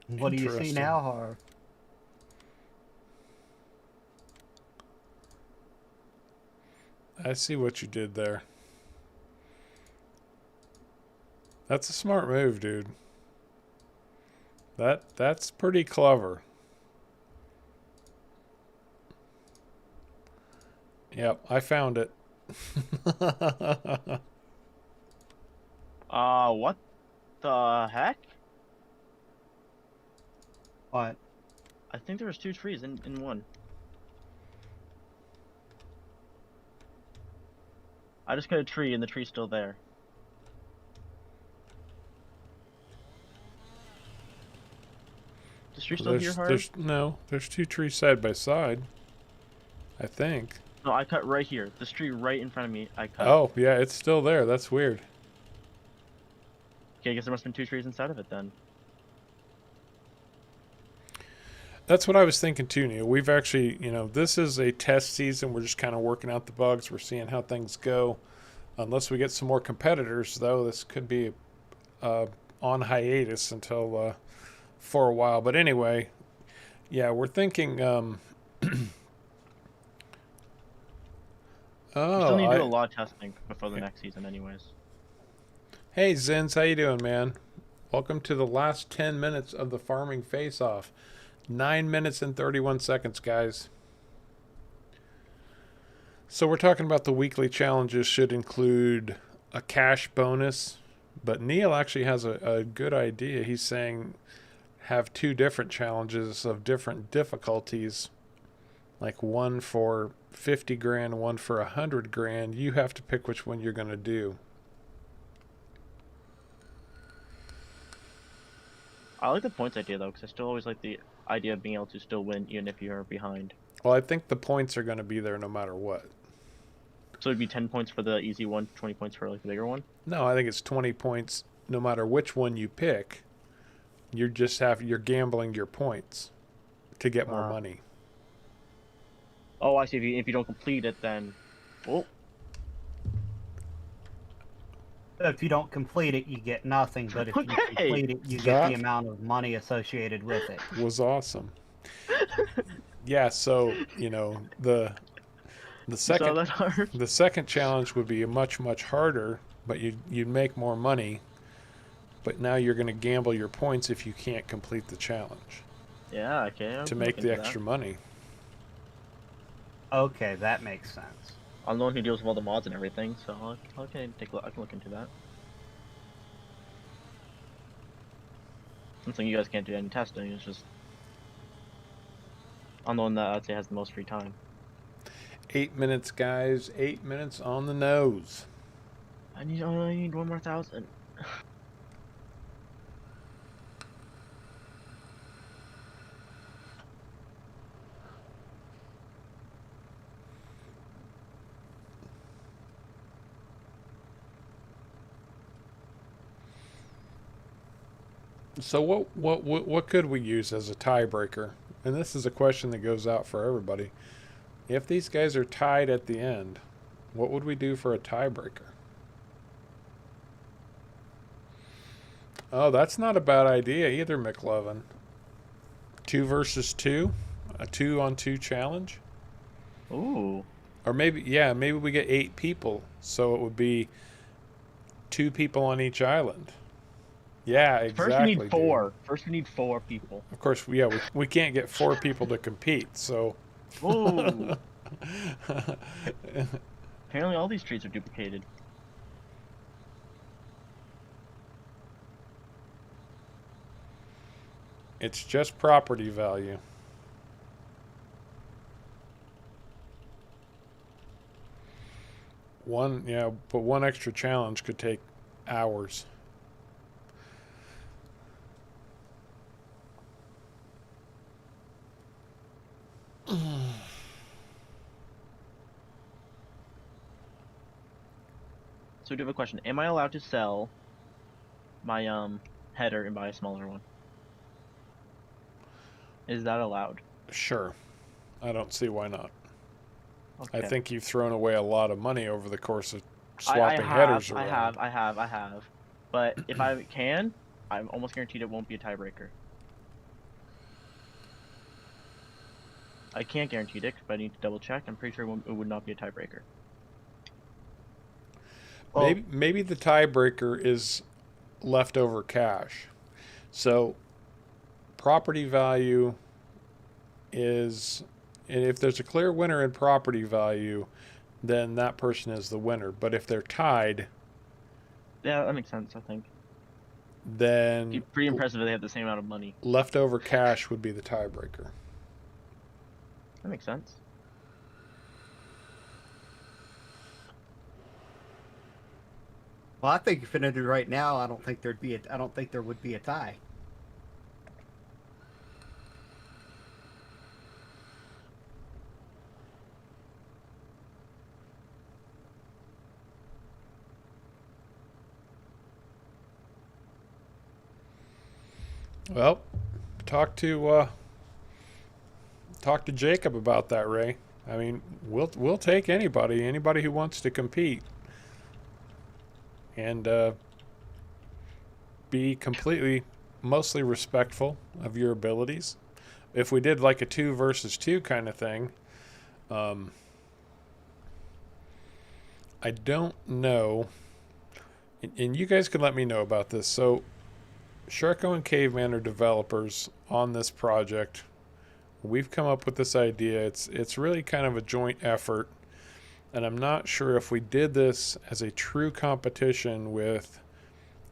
What do you see Interesting. now, Harv? I see what you did there. That's a smart move, dude. That's pretty clever. Yep, I found it. What the heck? What? I think there was 2 trees in one. I just cut a tree and the tree's still there. Is the tree still here, Harv? There's 2 trees side by side, I think. No, I cut right here. This tree right in front of me, I cut. Oh, yeah, it's still there. That's weird. Okay, I guess there must have been 2 trees inside of it then. That's what I was thinking too, Neil. We've actually, this is a test season. We're just kind of working out the bugs. We're seeing how things go. Unless we get some more competitors, though, this could be on hiatus until for a while. But anyway, yeah, we're thinking. We still need to do a Oh, lot of testing before the next season, anyways. hey Zins, how you doing, man? Welcome to the last 10 minutes of the farming face-off. 9 minutes and 31 seconds, guys. So we're talking about the weekly challenges should include a cash bonus, but Neil actually has a good idea. He's saying have 2 different challenges of different difficulties, like one for 50 grand, one for 100 grand. You have to pick which one you're going to do. I like the points idea though, because I still always like the idea of being able to still win even if you're behind. Well, I think the points are going to be there no matter what. So it'd be 10 points for the easy one, 20 points for like the bigger one? No, I think it's 20 points no matter which one you pick. You're gambling your points to get more money. Oh, I see. If you don't complete it, then... Oh. If you don't complete it, you get nothing. But if you complete it, you get the amount of money associated with it. Was awesome. Yeah, so, the second challenge would be much, much harder, but you'd make more money. But now you're going to gamble your points if you can't complete the challenge. Yeah, okay. To make the extra money. Okay, that makes sense. I'm the one who deals with all the mods and everything, so I can look into that. Something you guys can't do any testing. It's just I'm the one that I'd say has the most free time. 8 minutes, guys. 8 minutes on the nose. I only need 1 more 1,000. So what could we use as a tiebreaker? And this is a question that goes out for everybody. If these guys are tied at the end, what would we do for a tiebreaker? Oh, that's not a bad idea either, McLovin. 2 versus 2? A 2-on-2 challenge? Ooh. Or maybe we get 8 people, so it would be 2 people on each island. Yeah, exactly. First we need 4. Dude. First we need 4 people. Of course, we can't get 4 people to compete, so... Ooh. Apparently all these trees are duplicated. It's just property value. But one extra challenge could take hours. So I do have a question. Am I allowed to sell my header and buy a smaller one? Is that allowed? Sure. I don't see why not. Okay. I think you've thrown away a lot of money over the course of swapping headers around. I have. But if I can, I'm almost guaranteed it won't be a tiebreaker. I can't guarantee it, but I need to double check. I'm pretty sure it would not be a tiebreaker. Maybe the tiebreaker is leftover cash. So property value is, and if there's a clear winner in property value, then that person is the winner. But if they're tied, yeah, that makes sense. I think. Then it's pretty impressive that they have the same amount of money. Leftover cash would be the tiebreaker. That makes sense. Well, I think if it ended right now, I don't think there would be a tie. Well, talk to talk to Jacob about that, Ray. I mean, we'll take anybody who wants to compete, and be completely, mostly respectful of your abilities. If we did like a 2 versus 2 kind of thing, I don't know, and you guys can let me know about this. So, SharCo and Caveman are developers on this project. We've come up with this idea. It's really kind of a joint effort, and I'm not sure if we did this as a true competition with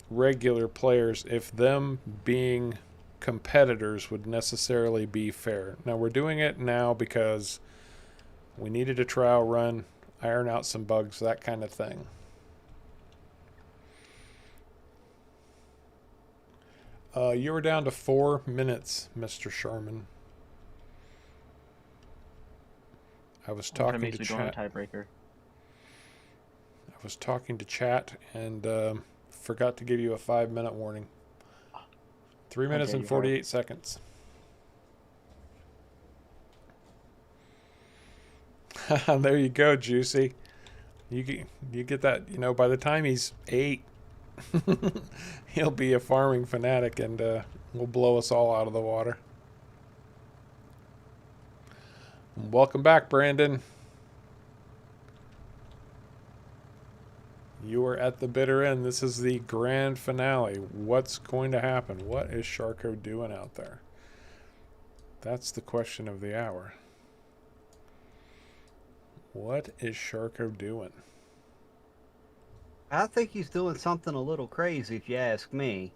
regular players, if them being competitors would necessarily be fair. Now we're doing it now because we needed a trial run, iron out some bugs, that kind of thing. You were down to 4 minutes, Mr. Sherman. I was talking to chat. Tiebreaker. I was talking to chat and forgot to give you a 5-minute warning. 3 minutes and 48 seconds. There you go, Juicy. You get that, you know, by the time he's 8, he'll be a farming fanatic and will blow us all out of the water. Welcome back, Brandon. You are at the bitter end. This is the grand finale. What's going to happen? What is SharCo doing out there? That's the question of the hour. What is SharCo doing? I think he's doing something a little crazy, if you ask me.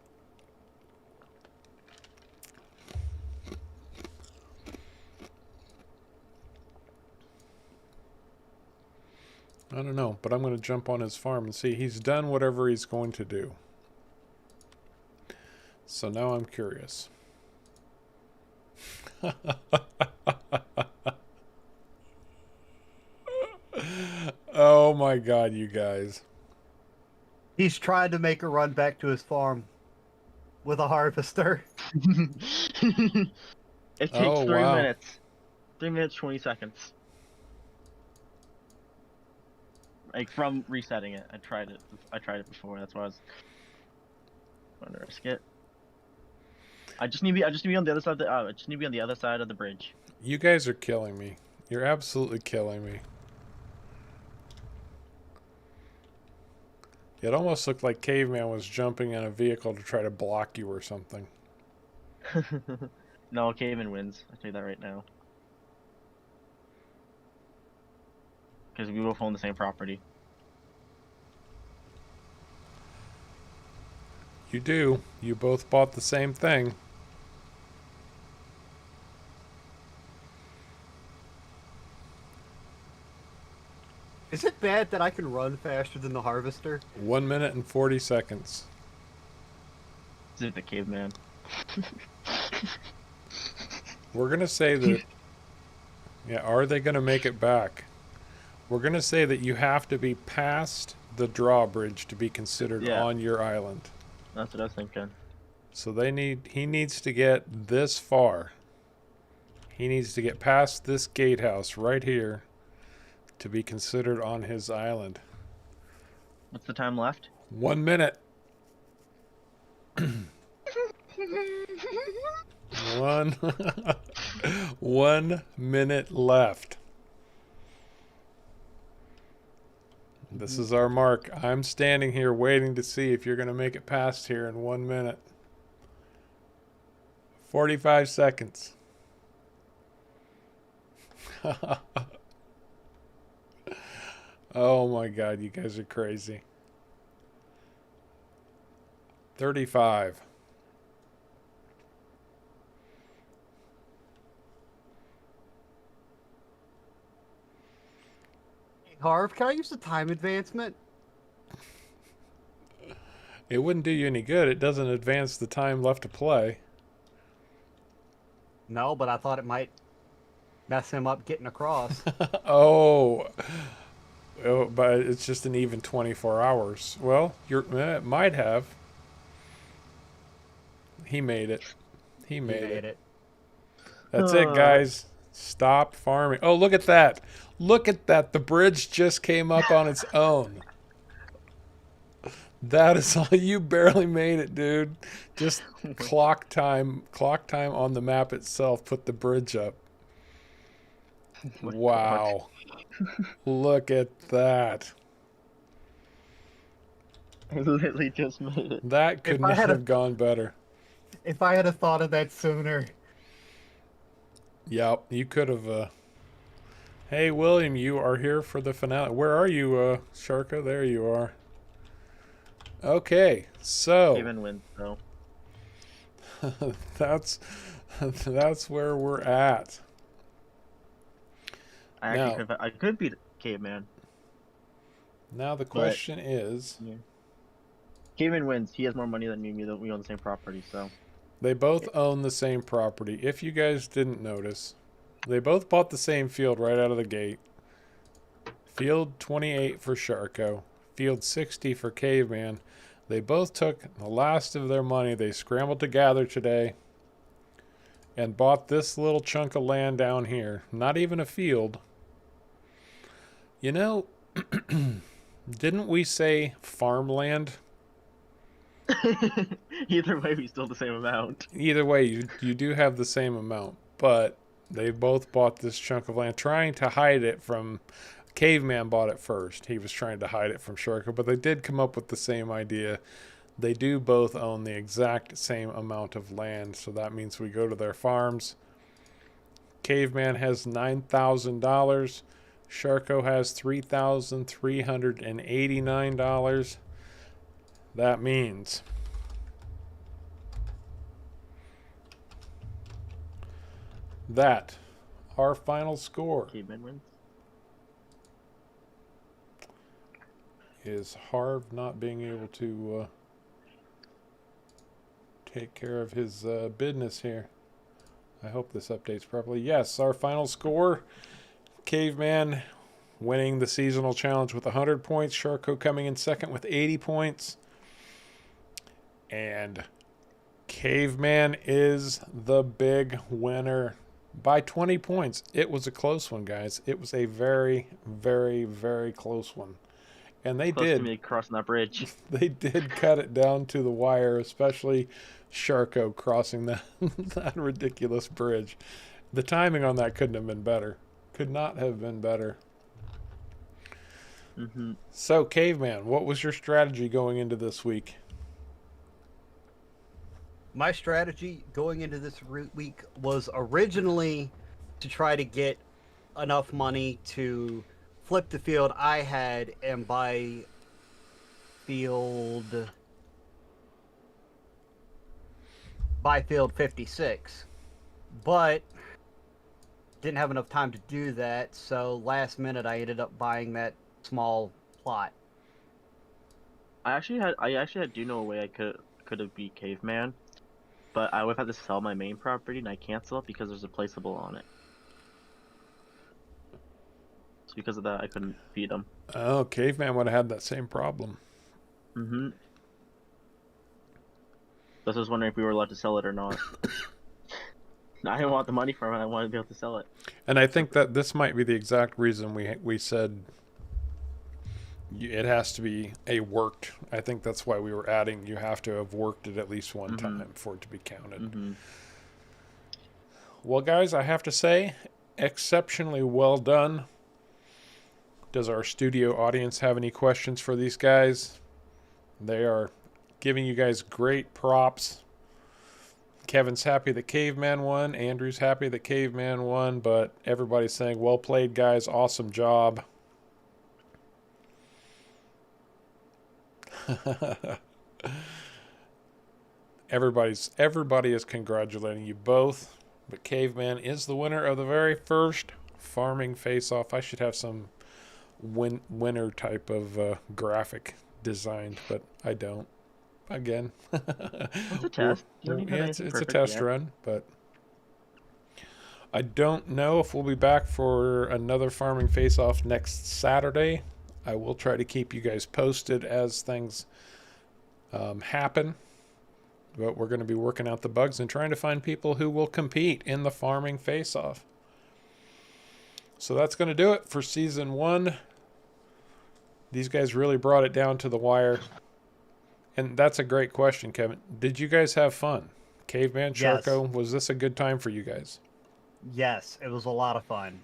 I don't know, but I'm going to jump on his farm and see. He's done whatever he's going to do. So now I'm curious. Oh my God, you guys. He's trying to make a run back to his farm with a harvester. It takes 3 minutes. 3 minutes, 20 seconds. Like from resetting it. I tried it before, that's why I was going to risk it. I just need to be on the other side of the I just need to be on the other side of the bridge. You guys are killing me. You're absolutely killing me. It almost looked like Caveman was jumping in a vehicle to try to block you or something. No, Caveman wins. I'll tell you that right now. Because we both own the same property. You do. You both bought the same thing. Is it bad that I can run faster than the harvester? 1 minute and 40 seconds. Is it the Caveman? We're going to say that... Yeah, are they going to make it back? We're going to say that you have to be past the drawbridge to be considered on your island. That's what I was thinking. So he needs to get this far. He needs to get past this gatehouse right here to be considered on his island. What's the time left? 1 minute. 1 minute left. This is our mark. I'm standing here waiting to see if you're going to make it past here in 1 minute. 45 seconds. Oh my God, you guys are crazy. 35. Harv, can I use the time advancement? It wouldn't do you any good. It doesn't advance the time left to play. No, but I thought it might mess him up getting across. Oh, but it's just an even 24 hours. Well, it might have. He made it. He made it. That's it, guys. Stop farming. Oh, look at that. Look at that. The bridge just came up on its own. That is all. You barely made it, dude. Just clock time on the map itself put the bridge up. my Wow. Look at that. I literally just made it. That could If I not had a- have gone better. If I had a thought of that sooner. Yep, you could have. Hey, William, you are here for the finale. Where are you, SharCo? There you are. Okay, so Caveman wins, though. that's where we're at. I could beat Caveman. Now the question is, Yeah. Caveman wins. He has more money than me. We own the same property, so. they both own the same property. If you guys didn't notice, they both bought the same field right out of the gate. Field 28 for SharCo, field 60 for Caveman. They both took the last of their money they scrambled to gather today and bought this little chunk of land down here. Not even a field. You know, didn't we say farmland? Either way, we still the same amount. Either way, you do have the same amount, but they both bought this chunk of land trying to hide it from... Caveman bought it first. He was trying to hide it from SharCo, but they did come up with the same idea. They do both own the exact same amount of land, so that means we go to their farms. Caveman has $9,000. SharCo has $3,389. That means that our final score Caveman wins. is Harv not being able to take care of his business here. I hope this updates properly. Yes, our final score, Caveman winning the seasonal challenge with 100 points. SharCo coming in second with 80 points. And Caveman is the big winner by 20 points. It was a close one, guys. It was a very, very, very close one. And they Close did. to me crossing that bridge. They did cut it down to the wire, especially SharCo crossing that, that ridiculous bridge. The timing on that couldn't have been better. Could not have been better. Mm-hmm. So, Caveman, what was your strategy going into this week? My strategy going into this week was originally to try to get enough money to flip the field I had and buy field 56, but didn't have enough time to do that, so last minute I ended up buying that small plot. I actually do know a way I could have beat Caveman, but I would have had to sell my main property, and I can't sell it because there's a placeable on it. So because of that, I couldn't beat him. Oh, Caveman would have had that same problem. Mm-hmm. I was just wondering if we were allowed to sell it or not. I didn't want the money from it. I wanted to be able to sell it. And I think that this might be the exact reason we said it has to be a worked. I think that's why we were adding you have to have worked it at least one time for it to be counted. Mm-hmm. Well, guys, I have to say, exceptionally well done. Does our studio audience have any questions for these guys? They are giving you guys great props. Kevin's happy that Caveman won. Andrew's happy that Caveman won. But everybody's saying, well played, guys. Awesome job. Everybody is congratulating you both. But Caveman is the winner of the very first farming face-off. I should have some winner type of graphic designed, but I don't. Again, It's a test. You don't need to have it's anything a perfect test yet. run, but I don't know if we'll be back for another farming face-off next Saturday. I will try to keep you guys posted as things happen. But we're going to be working out the bugs and trying to find people who will compete in the farming face-off. So that's going to do it for season 1. These guys really brought it down to the wire. And that's a great question, Kevin. Did you guys have fun? Caveman, Yes. SharCo, was this a good time for you guys? Yes, it was a lot of fun.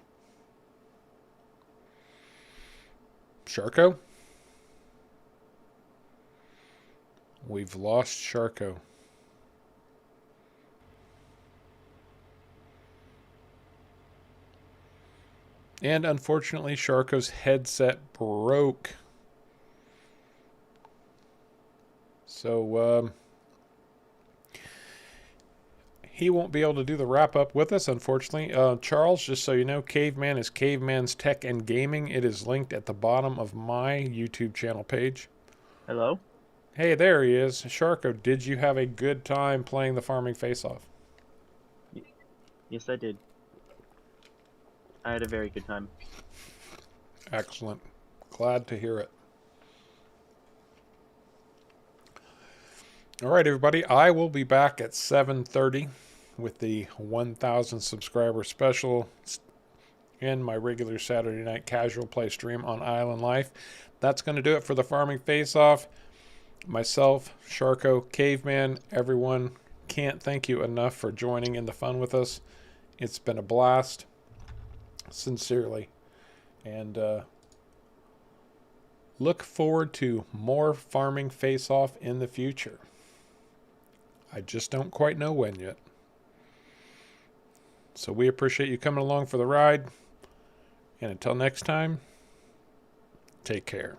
SharCo? We've lost SharCo. And unfortunately, SharCo's headset broke. So, he won't be able to do the wrap-up with us, unfortunately. Charles, just so you know, Caveman is Caveman's Tech and Gaming. It is linked at the bottom of my YouTube channel page. Hello? Hey, there he is. SharCo, did you have a good time playing the Farming Face-Off? Yes, I did. I had a very good time. Excellent. Glad to hear it. All right, everybody. I will be back at 7:30 with the 1,000 subscriber special and my regular Saturday night casual play stream on Island Life. That's going to do it for the Farming Face-Off. Myself, SharCo, Caveman, everyone, can't thank you enough for joining in the fun with us. It's been a blast. Sincerely. And look forward to more Farming Face-Off in the future. I just don't quite know when yet. So we appreciate you coming along for the ride. And until next time, take care.